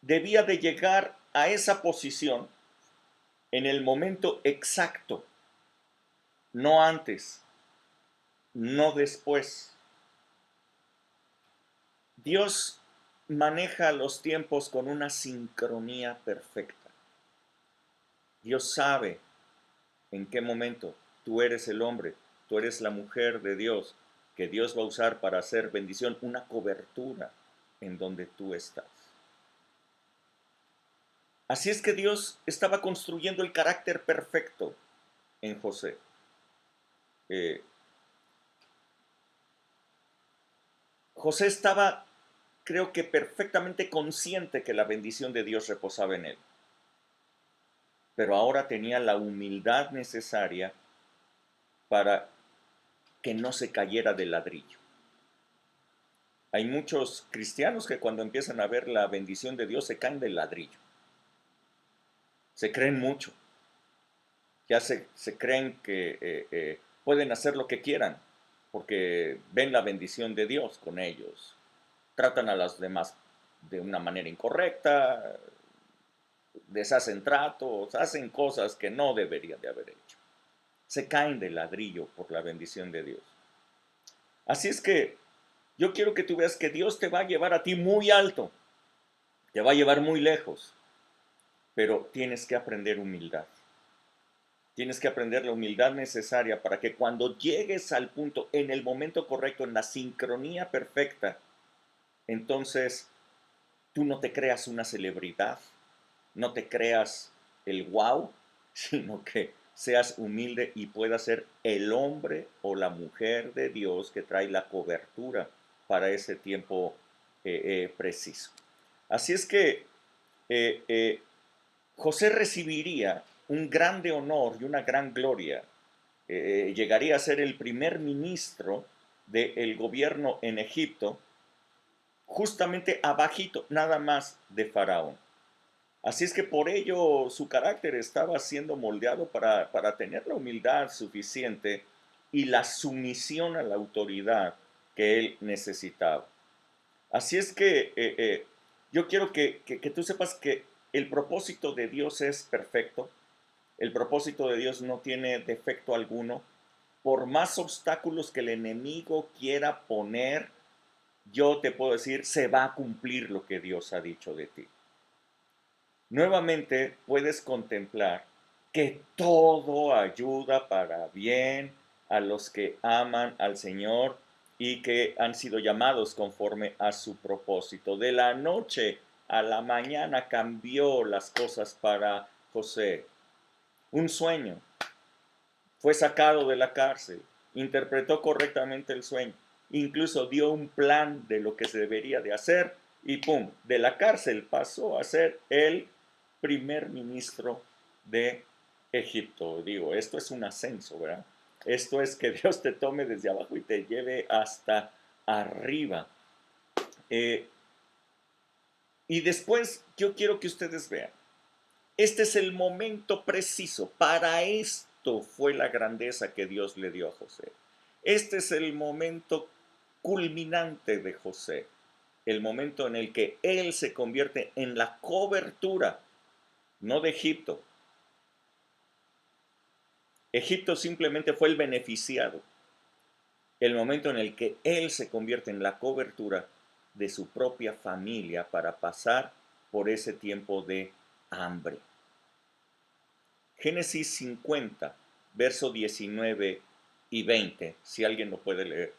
debía de llegar a esa posición en el momento exacto, no antes, no después. Dios maneja los tiempos con una sincronía perfecta. Dios sabe en qué momento tú eres el hombre, tú eres la mujer de Dios, que Dios va a usar para hacer bendición, una cobertura en donde tú estás. Así es que Dios estaba construyendo el carácter perfecto en José. Eh, José estaba, creo que perfectamente consciente que la bendición de Dios reposaba en él, pero ahora tenía la humildad necesaria para que no se cayera del ladrillo. Hay muchos cristianos que cuando empiezan a ver la bendición de Dios se caen del ladrillo. Se creen mucho. Ya se creen que pueden hacer lo que quieran porque ven la bendición de Dios con ellos. Tratan a los demás de una manera incorrecta, deshacen tratos, hacen cosas que no deberían de haber hecho. Se caen del ladrillo por la bendición de Dios. Así es que yo quiero que tú veas que Dios te va a llevar a ti muy alto, te va a llevar muy lejos, pero tienes que aprender humildad. Tienes que aprender la humildad necesaria para que cuando llegues al punto, en el momento correcto, en la sincronía perfecta, entonces tú no te creas una celebridad, no te creas el wow, sino que seas humilde y puedas ser el hombre o la mujer de Dios que trae la cobertura para ese tiempo preciso. Así es que eh, eh, José recibiría un grande honor y una gran gloria. Llegaría a ser el primer ministro del gobierno en Egipto, justamente abajito nada más de Faraón. Así es que por ello su carácter estaba siendo moldeado para tener la humildad suficiente y la sumisión a la autoridad que él necesitaba. Así es que yo quiero que tú sepas que el propósito de Dios es perfecto, el propósito de Dios no tiene defecto alguno. Por más obstáculos que el enemigo quiera poner, yo te puedo decir, se va a cumplir lo que Dios ha dicho de ti. Nuevamente puedes contemplar que todo ayuda para bien a los que aman al Señor y que han sido llamados conforme a su propósito. De la noche a la mañana cambió las cosas para José. Un sueño, fue sacado de la cárcel, interpretó correctamente el sueño, incluso dio un plan de lo que se debería de hacer y ¡pum! De la cárcel pasó a ser el primer ministro de Egipto. Digo, esto es un ascenso, ¿verdad? Esto es que Dios te tome desde abajo y te lleve hasta arriba. Y después yo quiero que ustedes vean, este es el momento preciso. Para esto fue la grandeza que Dios le dio a José. Este es el momento culminante de José. El momento en el que él se convierte en la cobertura, no de Egipto. Egipto simplemente fue el beneficiado. El momento en el que él se convierte en la cobertura de su propia familia para pasar por ese tiempo de hambre. Génesis 50, verso 19 y 20, si alguien lo puede leer.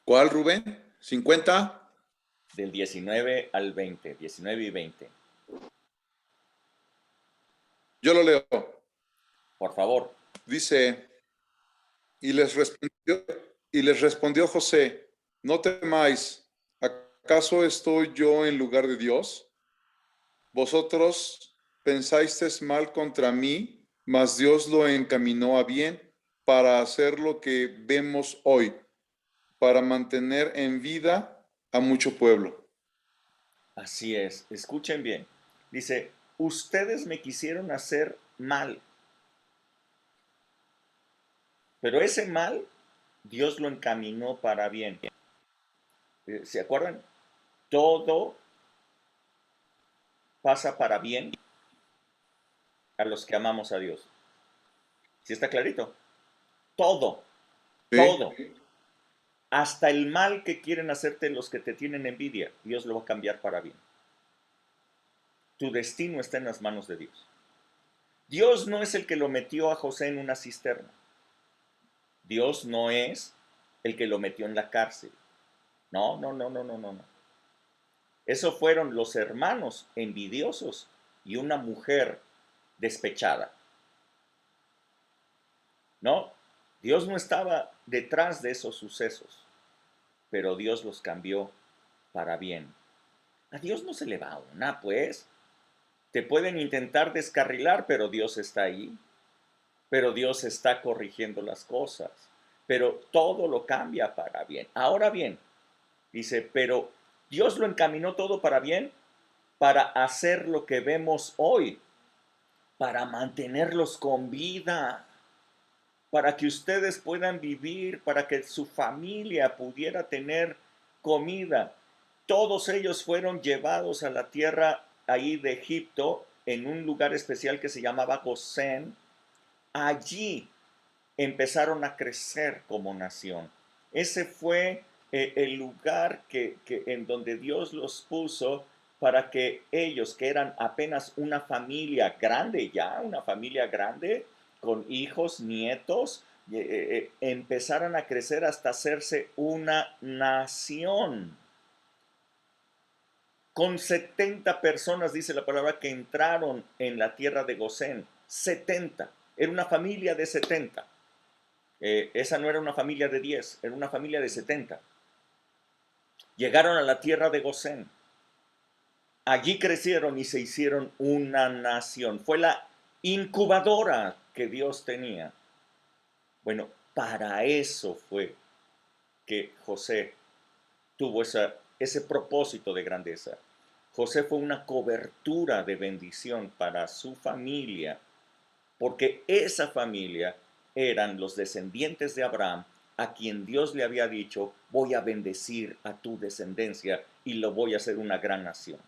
¿Cuál, Rubén? ¿50? Del 19 al 20, 19 y 20. Yo lo leo. Por favor. Dice, y les respondió José, no temáis, ¿acaso estoy yo en lugar de Dios? Vosotros pensasteis mal contra mí, mas Dios lo encaminó a bien para hacer lo que vemos hoy, para mantener en vida a mucho pueblo. Así es, escuchen bien. Dice, ustedes me quisieron hacer mal, pero ese mal Dios lo encaminó para bien. ¿Se acuerdan? Todo pasa para bien a los que amamos a Dios. ¿Sí está clarito? Todo, ¿Sí? todo. Hasta el mal que quieren hacerte los que te tienen envidia, Dios lo va a cambiar para bien. Tu destino está en las manos de Dios. Dios no es el que lo metió a José en una cisterna. Dios no es el que lo metió en la cárcel. No, no, no, no, no, no, no. Eso fueron los hermanos envidiosos y una mujer despechada. No, Dios no estaba detrás de esos sucesos, pero Dios los cambió para bien. A Dios no se le va una, pues. Te pueden intentar descarrilar, pero Dios está ahí. Pero Dios está corrigiendo las cosas. Pero todo lo cambia para bien. Ahora bien, dice, pero Dios lo encaminó todo para bien, para hacer lo que vemos hoy, para mantenerlos con vida, para que ustedes puedan vivir, para que su familia pudiera tener comida. Todos ellos fueron llevados a la tierra ahí de Egipto, en un lugar especial que se llamaba Gosén. Allí empezaron a crecer como nación. Ese fue el lugar en donde Dios los puso para que ellos, que eran apenas una familia grande ya, una familia grande, con hijos, nietos, empezaran a crecer hasta hacerse una nación. Con 70 personas, dice la palabra, que entraron en la tierra de Gosén. 70. Era una familia de 70. Esa no era una familia de 10, era una familia de 70. Llegaron a la tierra de Gosén. Allí crecieron y se hicieron una nación. Fue la incubadora que Dios tenía. Bueno, para eso fue que José tuvo ese propósito de grandeza. José fue una cobertura de bendición para su familia, porque esa familia eran los descendientes de Abraham, a quien Dios le había dicho, voy a bendecir a tu descendencia y lo voy a hacer una gran nación.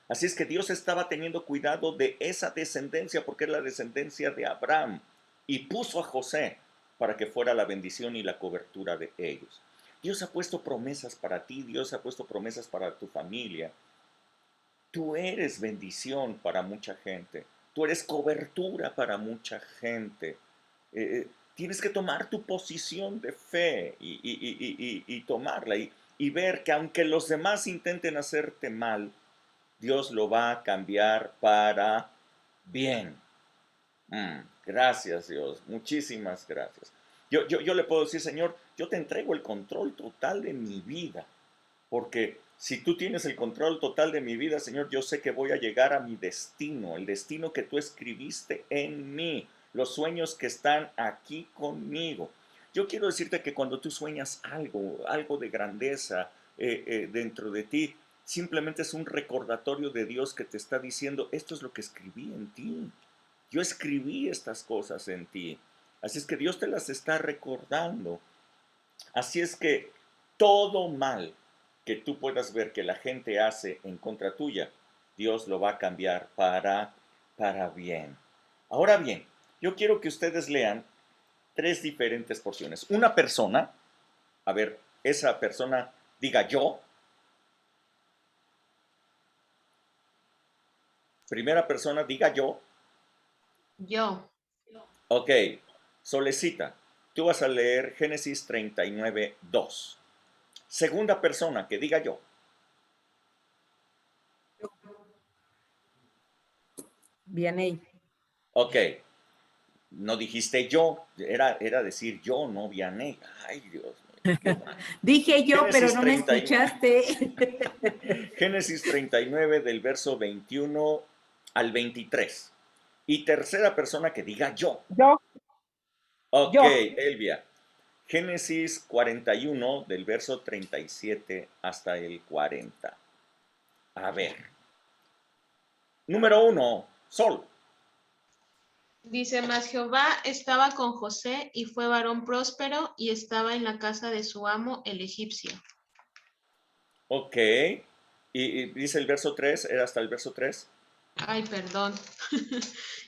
Así es que Dios estaba teniendo cuidado de esa descendencia, porque era la descendencia de Abraham, y puso a José para que fuera la bendición y la cobertura de ellos. Dios ha puesto promesas para ti, Dios ha puesto promesas para tu familia. Tú eres bendición para mucha gente. Tú eres cobertura para mucha gente. Tienes que tomar tu posición de fe y tomarla y ver que aunque los demás intenten hacerte mal, Dios lo va a cambiar para bien. Gracias, Dios. Muchísimas gracias. Yo le puedo decir, Señor, yo te entrego el control total de mi vida. Porque si tú tienes el control total de mi vida, Señor, yo sé que voy a llegar a mi destino, el destino que tú escribiste en mí, los sueños que están aquí conmigo. Yo quiero decirte que cuando tú sueñas algo de grandeza dentro de ti, simplemente es un recordatorio de Dios que te está diciendo, esto es lo que escribí en ti. Yo escribí estas cosas en ti. Así es que Dios te las está recordando. Así es que todo mal que tú puedas ver que la gente hace en contra tuya, Dios lo va a cambiar para bien. Ahora bien, yo quiero que ustedes lean 3 diferentes porciones. Una persona, a ver, esa persona diga yo. Primera persona diga yo. Yo. Ok, Solecita, tú vas a leer Génesis 39, 2. Segunda persona que diga yo. Vianey. Ok, no dijiste yo, era decir yo, no Vianey. Ay, Dios mío, qué mal. Dije yo, pero Génesis no me 39. escuchaste. Génesis 39 del verso 21 al 23. Y tercera persona que diga yo. Yo, Ok, yo. Elvia. Génesis 41 del verso 37 hasta el 40. A ver. Número 1, Sol. Dice, mas Jehová estaba con José y fue varón próspero y estaba en la casa de su amo, el egipcio. Ok. Y dice el verso 3, ¿era hasta el verso 3? Ay, perdón.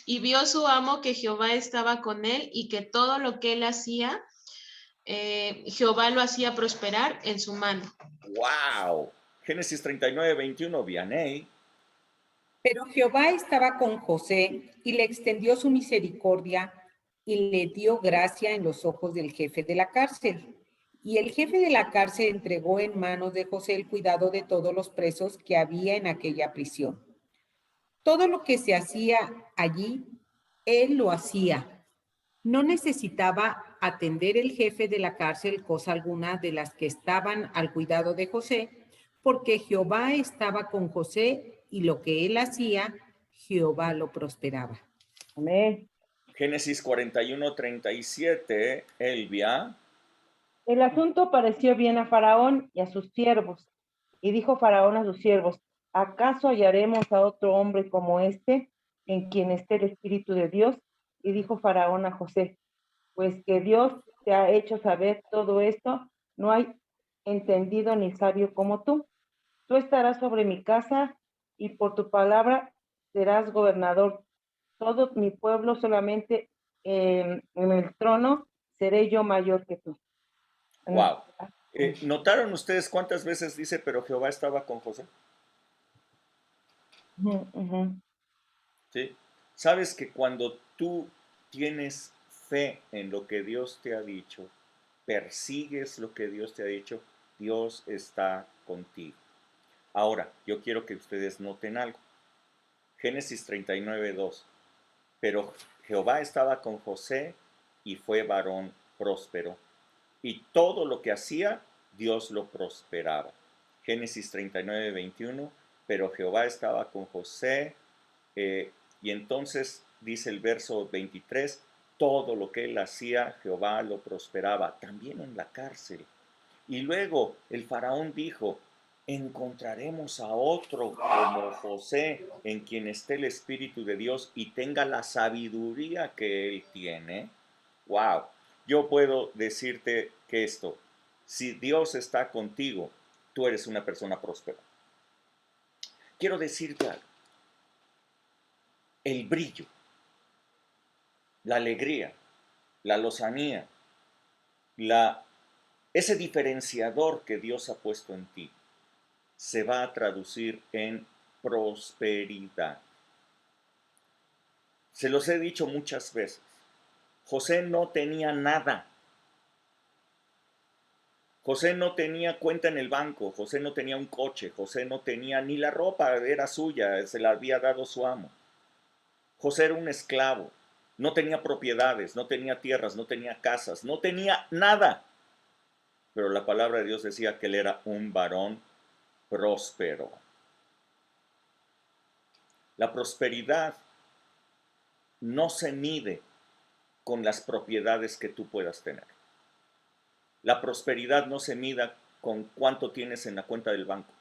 Y vio su amo que Jehová estaba con él y que todo lo que él hacía, Jehová lo hacía prosperar en su mano. ¡Wow! Génesis 39, 21, Vianey. Pero Jehová estaba con José y le extendió su misericordia y le dio gracia en los ojos del jefe de la cárcel. Y el jefe de la cárcel entregó en manos de José el cuidado de todos los presos que había en aquella prisión. Todo lo que se hacía allí, él lo hacía. No necesitaba atender el jefe de la cárcel cosa alguna de las que estaban al cuidado de José, porque Jehová estaba con José y lo que él hacía, Jehová lo prosperaba. Amén. Génesis 41:37, Elvia. El asunto pareció bien a Faraón y a sus siervos. Y dijo Faraón a sus siervos, ¿acaso hallaremos a otro hombre como este, en quien esté el Espíritu de Dios? Y dijo Faraón a José, pues que Dios te ha hecho saber todo esto, no hay entendido ni sabio como tú. Tú estarás sobre mi casa y por tu palabra serás gobernador. Todo mi pueblo solamente en el trono seré yo mayor que tú. Wow. ¿Notaron ustedes cuántas veces dice, pero Jehová estaba con José? Ujú, ujú. ¿Sí? Sabes que cuando tú tienes fe en lo que Dios te ha dicho, persigues lo que Dios te ha dicho, Dios está contigo. Ahora, yo quiero que ustedes noten algo. Génesis 39:2. Pero Jehová estaba con José y fue varón próspero. Y todo lo que hacía, Dios lo prosperaba. Génesis 39:21. Pero Jehová estaba con José. Y entonces dice el verso 23, todo lo que él hacía, Jehová lo prosperaba, también en la cárcel. Y luego el faraón dijo, encontraremos a otro como José, en quien esté el Espíritu de Dios y tenga la sabiduría que él tiene. Wow, yo puedo decirte que esto, si Dios está contigo, tú eres una persona próspera. Quiero decirte algo, el brillo, la alegría, la lozanía, ese diferenciador que Dios ha puesto en ti, se va a traducir en prosperidad. Se los he dicho muchas veces. José no tenía nada. José no tenía cuenta en el banco. José no tenía un coche. José no tenía ni la ropa, era suya, se la había dado su amo. José era un esclavo. No tenía propiedades, no tenía tierras, no tenía casas, no tenía nada. Pero la palabra de Dios decía que él era un varón próspero. La prosperidad no se mide con las propiedades que tú puedas tener. La prosperidad no se mida con cuánto tienes en la cuenta del banco.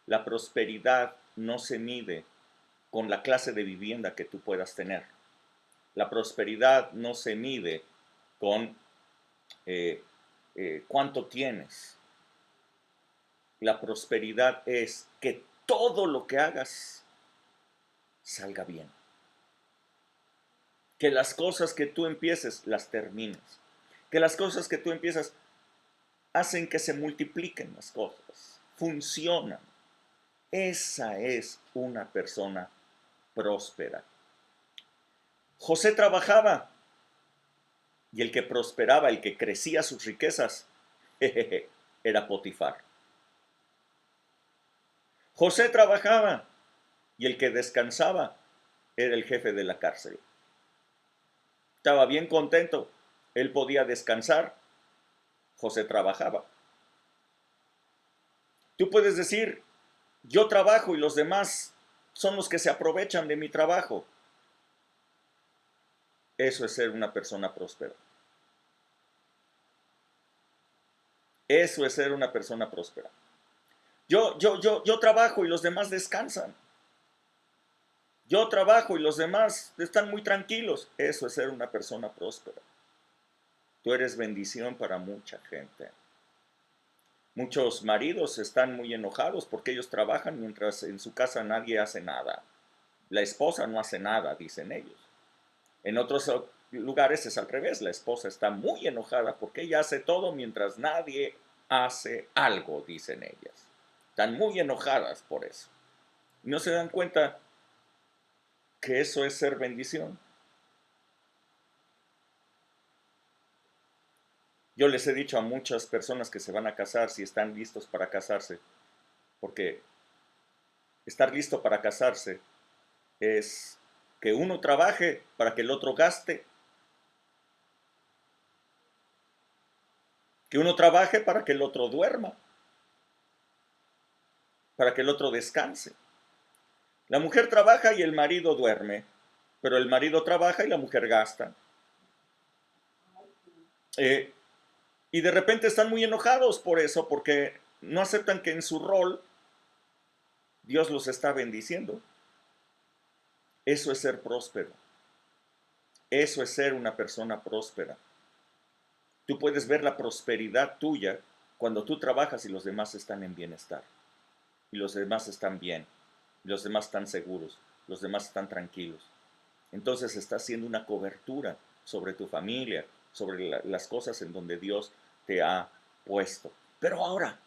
La prosperidad no se mide con la clase de vivienda que tú puedas tener. La prosperidad no se mide con cuánto tienes. La prosperidad es que todo lo que hagas salga bien. Que las cosas que tú empieces las termines. Que las cosas que tú empiezas hacen que se multipliquen las cosas. Funcionan. Esa es una persona próspera. José trabajaba y el que prosperaba, el que crecía sus riquezas, era Potifar. José trabajaba y el que descansaba era el jefe de la cárcel. Estaba bien contento, él podía descansar, José trabajaba. Tú puedes decir, yo trabajo y los demás son los que se aprovechan de mi trabajo. Eso es ser una persona próspera. Eso es ser una persona próspera. Yo trabajo y los demás descansan. Yo trabajo y los demás están muy tranquilos. Eso es ser una persona próspera. Tú eres bendición para mucha gente. Muchos maridos están muy enojados porque ellos trabajan mientras en su casa nadie hace nada. La esposa no hace nada, dicen ellos. En otros lugares es al revés. La esposa está muy enojada porque ella hace todo mientras nadie hace algo, dicen ellas. Están muy enojadas por eso. No se dan cuenta que eso es ser bendición? Yo les he dicho a muchas personas que se van a casar si están listos para casarse, porque estar listo para casarse es que uno trabaje para que el otro gaste, que uno trabaje para que el otro duerma, para que el otro descanse. La mujer trabaja y el marido duerme, pero el marido trabaja y la mujer gasta. Y de repente están muy enojados por eso, porque no aceptan que en su rol Dios los está bendiciendo. Eso es ser próspero. Eso es ser una persona próspera. Tú puedes ver la prosperidad tuya cuando tú trabajas y los demás están en bienestar. Y los demás están bien. Los demás están seguros. Los demás están tranquilos. Entonces está haciendo una cobertura sobre tu familia, sobre las cosas en donde Dios te ha puesto. Pero ahora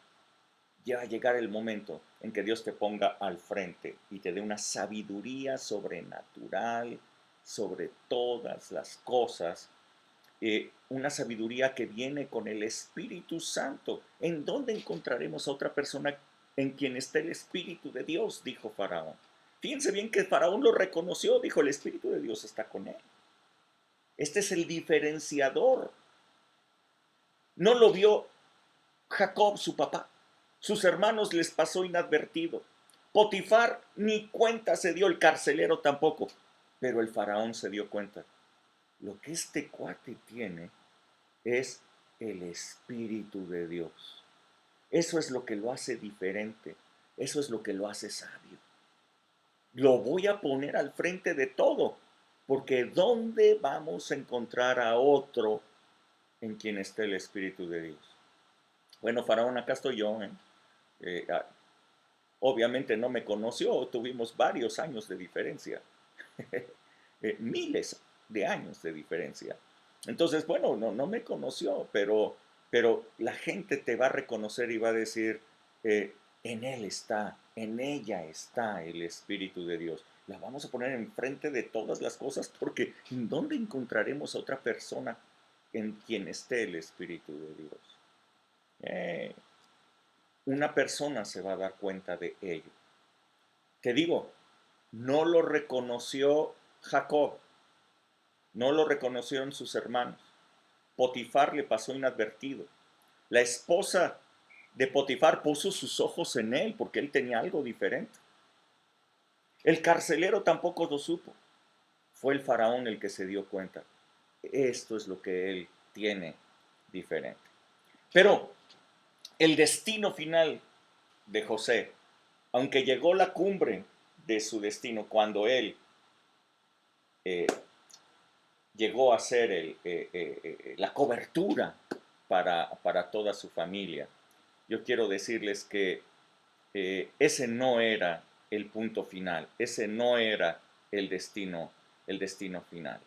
ya va a llegar el momento en que Dios te ponga al frente y te dé una sabiduría sobrenatural sobre todas las cosas. Una sabiduría que viene con el Espíritu Santo. ¿En dónde encontraremos a otra persona en quien esté el Espíritu de Dios? Dijo Faraón. Fíjense bien que Faraón lo reconoció, dijo, el Espíritu de Dios está con él. Este es el diferenciador. No lo vio Jacob, su papá. Sus hermanos les pasó inadvertido. Potifar ni cuenta se dio, el carcelero tampoco. Pero el faraón se dio cuenta. Lo que este cuate tiene es el Espíritu de Dios. Eso es lo que lo hace diferente. Eso es lo que lo hace sabio. Lo voy a poner al frente de todo. Porque ¿dónde vamos a encontrar a otro en quien esté el Espíritu de Dios? Bueno, faraón, acá estoy yo. Obviamente no me conoció, tuvimos varios años de diferencia. Miles de años de diferencia. Entonces, bueno, no me conoció, pero la gente te va a reconocer y va a decir, en él está, en ella está el Espíritu de Dios. La vamos a poner enfrente de todas las cosas porque ¿en dónde encontraremos a otra persona en quien esté el Espíritu de Dios? Una persona se va a dar cuenta de ello. Te digo, no lo reconoció Jacob, no lo reconocieron sus hermanos. Potifar le pasó inadvertido. La esposa de Potifar puso sus ojos en él porque él tenía algo diferente. El carcelero tampoco lo supo. Fue el faraón el que se dio cuenta. Esto es lo que él tiene diferente. Pero el destino final de José, aunque llegó la cumbre de su destino cuando él llegó a ser la cobertura para toda su familia, yo quiero decirles que ese no era el punto final, ese no era el destino final.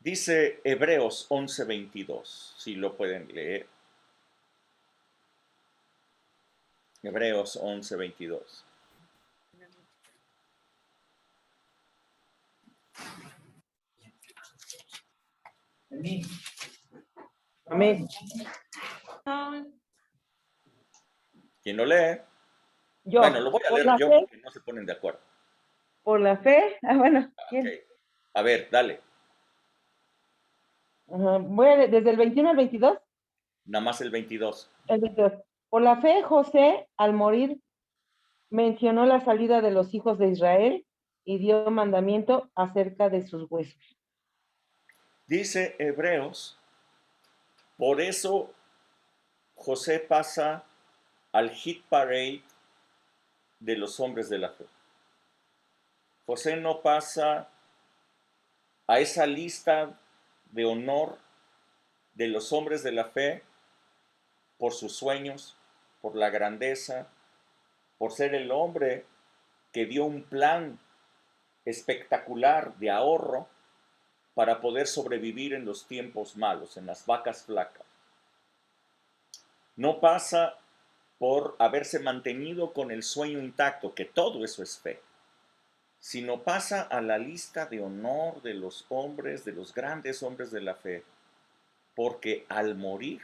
Dice Hebreos 11:22, si lo pueden leer. Hebreos 11:22. Amén. ¿Quién lo lee? Yo, Bueno, lo voy a por leer la yo fe, porque no se ponen de acuerdo. por la fe, bueno, Ok. ¿quién? A ver, dale. Ajá, desde el 21 al 22, Nada más el 22. el 22. Por la fe, José, al morir, mencionó la salida de los hijos de Israel y dio mandamiento acerca de sus huesos. Dice Hebreos, por eso José pasa al hit parade de los hombres de la fe. José no pasa a esa lista de honor de los hombres de la fe por sus sueños, por la grandeza, por ser el hombre que dio un plan espectacular de ahorro para poder sobrevivir en los tiempos malos, en las vacas flacas. No pasa por haberse mantenido con el sueño intacto, que todo eso es fe. sino pasa a la lista de honor de los hombres, de los grandes hombres de la fe, porque al morir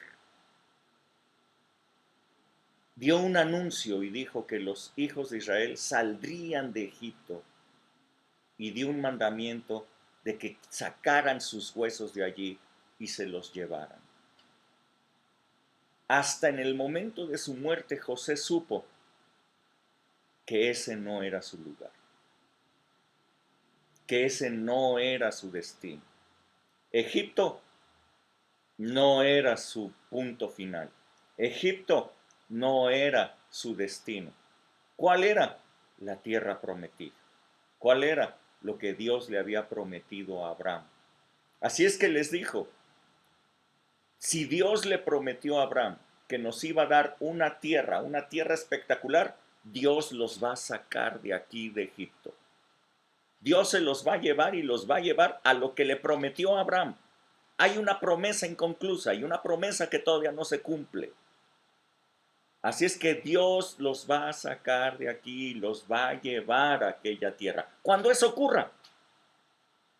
dio un anuncio y dijo que los hijos de Israel saldrían de Egipto y dio un mandamiento de que sacaran sus huesos de allí y se los llevaran. Hasta en el momento de su muerte, José supo que ese no era su lugar, que ese no era su destino. Egipto no era su punto final. Egipto no era su destino. ¿Cuál era? La tierra prometida. ¿Cuál era? Lo que Dios le había prometido a Abraham. Así es que les dijo, si Dios le prometió a Abraham que nos iba a dar una tierra espectacular, Dios los va a sacar de aquí de Egipto. Dios se los va a llevar y los va a llevar a lo que le prometió a Abraham. Hay una promesa inconclusa y una promesa que todavía no se cumple. Así es que Dios los va a sacar de aquí y los va a llevar a aquella tierra. Cuando eso ocurra,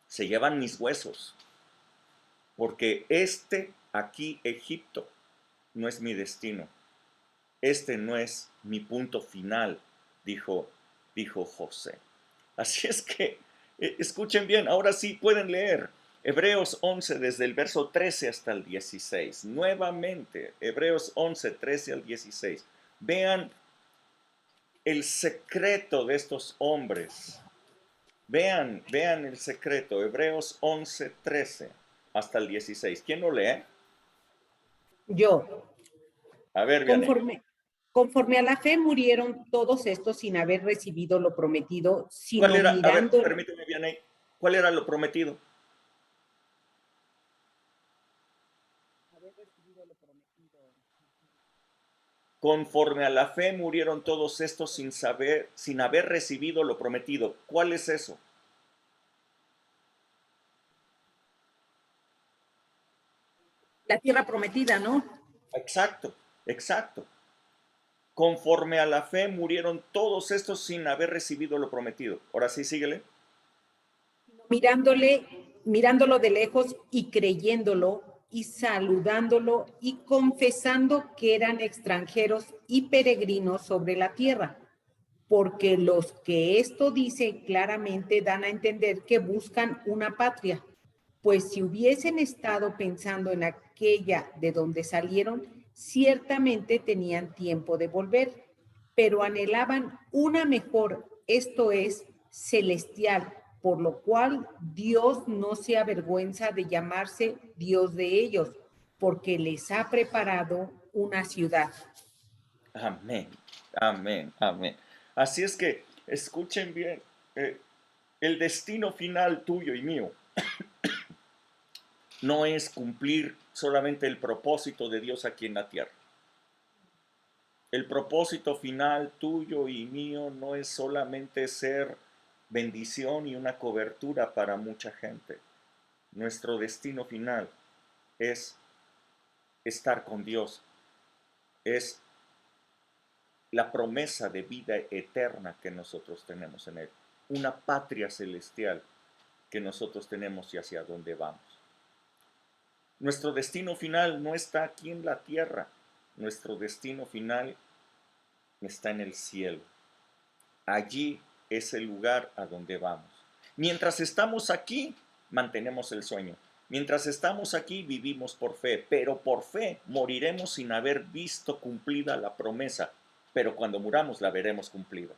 se llevan mis huesos, porque aquí, Egipto, no es mi destino. Este no es mi punto final, dijo José. Así es que, escuchen bien, ahora sí pueden leer Hebreos 11 desde el verso 13 hasta el 16. Nuevamente, Hebreos 11, 13 al 16. Vean el secreto de estos hombres. Vean el secreto, Hebreos 11, 13 hasta el 16. ¿Quién lo lee? Yo, A ver, Vianney. conforme a la fe murieron todos estos sin haber recibido lo prometido, ¿Cuál sino era? A ver, mirando. permíteme, Vianney. ¿Cuál era lo prometido? Conforme a la fe murieron todos estos sin haber recibido lo prometido. ¿Cuál es eso? La tierra prometida, ¿no? Exacto, exacto. Conforme a la fe murieron todos estos sin haber recibido lo prometido. Ahora sí, síguele. Mirándolo de lejos y creyéndolo y saludándolo y confesando que eran extranjeros y peregrinos sobre la tierra, porque los que esto dice claramente dan a entender que buscan una patria, pues si hubiesen estado pensando en aquella de donde salieron, ciertamente tenían tiempo de volver, pero anhelaban una mejor, esto es, celestial, por lo cual Dios no se avergüenza de llamarse Dios de ellos, porque les ha preparado una ciudad. Amén, amén, amén. Así es que, escuchen bien, el destino final tuyo y mío no es cumplir solamente el propósito de Dios aquí en la tierra. El propósito final tuyo y mío no es solamente ser bendición y una cobertura para mucha gente. Nuestro destino final es estar con Dios, es la promesa de vida eterna que nosotros tenemos en Él, una patria celestial que nosotros tenemos y hacia dónde vamos. Nuestro destino final no está aquí en la tierra, nuestro destino final está en el cielo. Allí es el lugar a donde vamos. Mientras estamos aquí, mantenemos el sueño. Mientras estamos aquí, vivimos por fe, pero por fe moriremos sin haber visto cumplida la promesa, pero cuando muramos la veremos cumplida.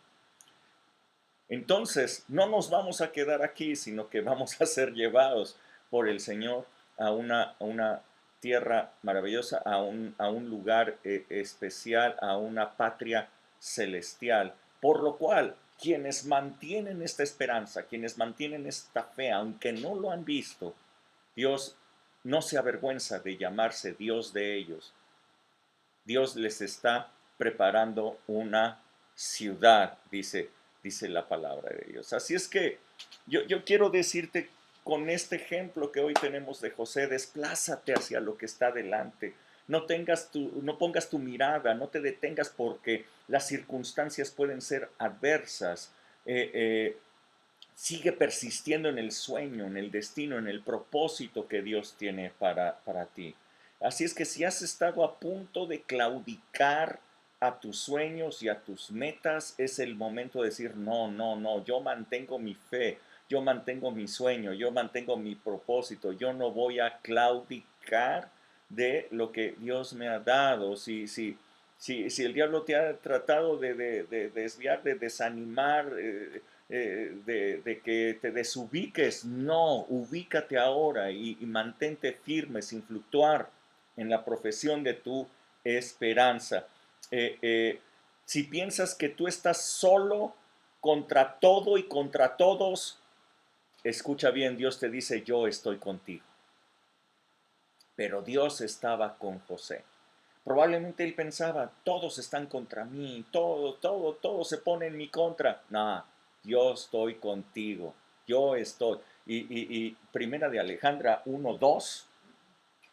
Entonces, no nos vamos a quedar aquí, sino que vamos a ser llevados por el Señor a una tierra maravillosa, a un lugar especial, a una patria celestial. Por lo cual, quienes mantienen esta esperanza, quienes mantienen esta fe, aunque no lo han visto, Dios no se avergüenza de llamarse Dios de ellos. Dios les está preparando una ciudad, dice la palabra de Dios. Así es que yo quiero decirte con este ejemplo que hoy tenemos de José, desplázate hacia lo que está delante. No pongas tu mirada, no te detengas porque las circunstancias pueden ser adversas. sigue persistiendo en el sueño, en el destino, en el propósito que Dios tiene para ti. Así es que si has estado a punto de claudicar a tus sueños y a tus metas, es el momento de decir, no, no, no, yo mantengo mi fe, yo mantengo mi sueño, yo mantengo mi propósito, yo no voy a claudicar de lo que Dios me ha dado. Si el diablo te ha tratado de desviar, de desanimar, de que te desubiques, no, ubícate ahora y mantente firme sin fluctuar en la profesión de tu esperanza. Si piensas que tú estás solo contra todo y contra todos, escucha bien, Dios te dice, yo estoy contigo. Pero Dios estaba con José. Probablemente él pensaba, todos están contra mí, todo se pone en mi contra. No, yo estoy contigo, yo estoy. Y primera de Alejandra 1:2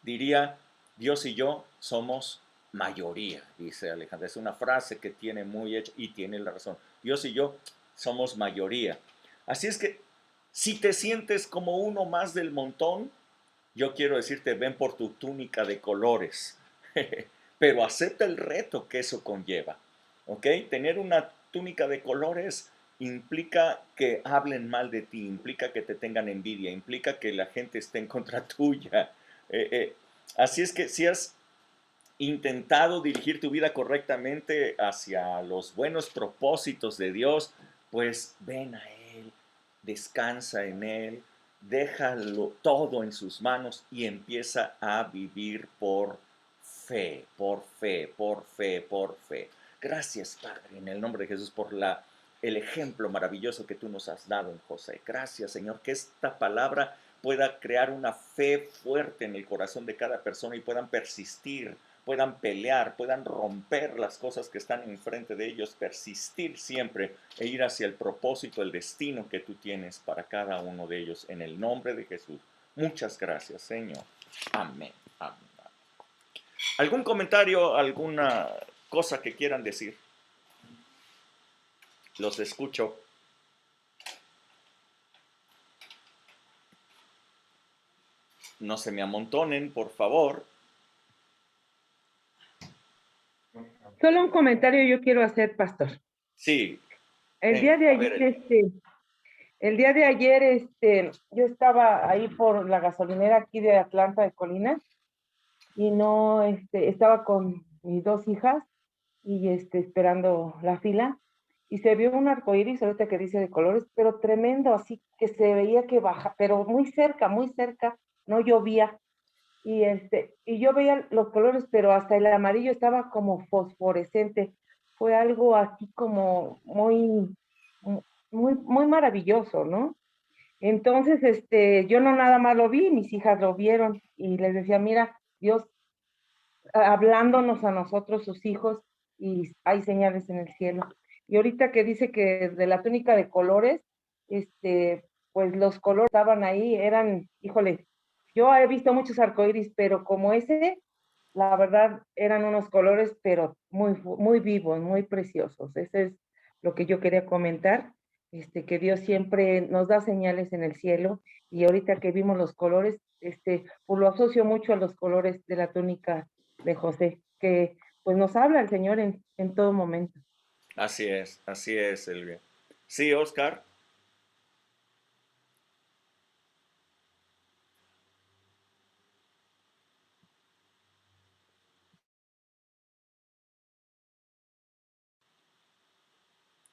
diría, Dios y yo somos mayoría, dice Alejandra. Es una frase que tiene muy hecha y tiene la razón. Dios y yo somos mayoría. Así es que si te sientes como uno más del montón, yo quiero decirte, ven por tu túnica de colores. Pero acepta el reto que eso conlleva, ¿ok? Tener una túnica de colores implica que hablen mal de ti, implica que te tengan envidia, implica que la gente esté en contra tuya. Así es que si has intentado dirigir tu vida correctamente hacia los buenos propósitos de Dios, pues ven a Él, descansa en Él, déjalo todo en sus manos y empieza a vivir por fe, por fe, por fe, por fe. Gracias, Padre, en el nombre de Jesús, por el ejemplo maravilloso que tú nos has dado en José. Gracias, Señor, que esta palabra pueda crear una fe fuerte en el corazón de cada persona y puedan persistir, puedan pelear, puedan romper las cosas que están enfrente de ellos, persistir siempre e ir hacia el propósito, el destino que tú tienes para cada uno de ellos. En el nombre de Jesús. Muchas gracias, Señor. Amén. Amén. ¿Algún comentario, alguna cosa que quieran decir? Los escucho. No se me amontonen, por favor. Solo un comentario yo quiero hacer, pastor. Sí. El día de ayer, yo estaba ahí por la gasolinera aquí de Atlanta de Colinas y no, estaba con mis dos hijas y esperando la fila y se vio un arcoíris ahorita que dice de colores, pero tremendo, así que se veía que baja, pero muy cerca, no llovía. Y yo veía los colores, pero hasta el amarillo estaba como fosforescente. Fue algo así como muy maravilloso, ¿no? Entonces, yo no nada más lo vi, mis hijas lo vieron y les decía, mira, Dios hablándonos a nosotros, sus hijos, y hay señales en el cielo. Y ahorita que dice que de la túnica de colores, pues los colores estaban ahí, eran, híjole, yo he visto muchos arcoíris, pero como ese, la verdad, eran unos colores, pero muy vivos, muy preciosos. Ese es lo que yo quería comentar, que Dios siempre nos da señales en el cielo, y ahorita que vimos los colores, pues lo asocio mucho a los colores de la túnica de José, que pues nos habla el Señor en todo momento. Así es, Silvia. Sí, Oscar.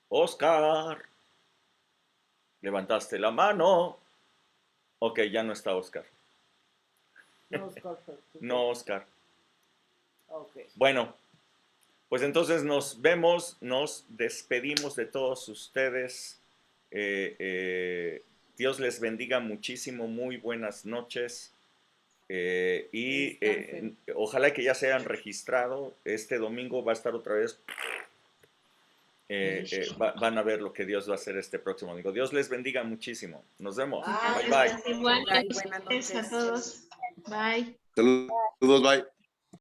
Oscar. Levantaste la mano. Ok, ya no está Oscar. No, Oscar. Okay. Bueno, pues entonces nos vemos, nos despedimos de todos ustedes. Dios les bendiga muchísimo, muy buenas noches. Ojalá que ya se hayan registrado. Este domingo va a estar otra vez. Van a ver lo que Dios va a hacer este próximo domingo. Dios les bendiga muchísimo. Nos vemos. Bye, bye. Igual, Bye, buenas a todos. Bye. Saludos, bye.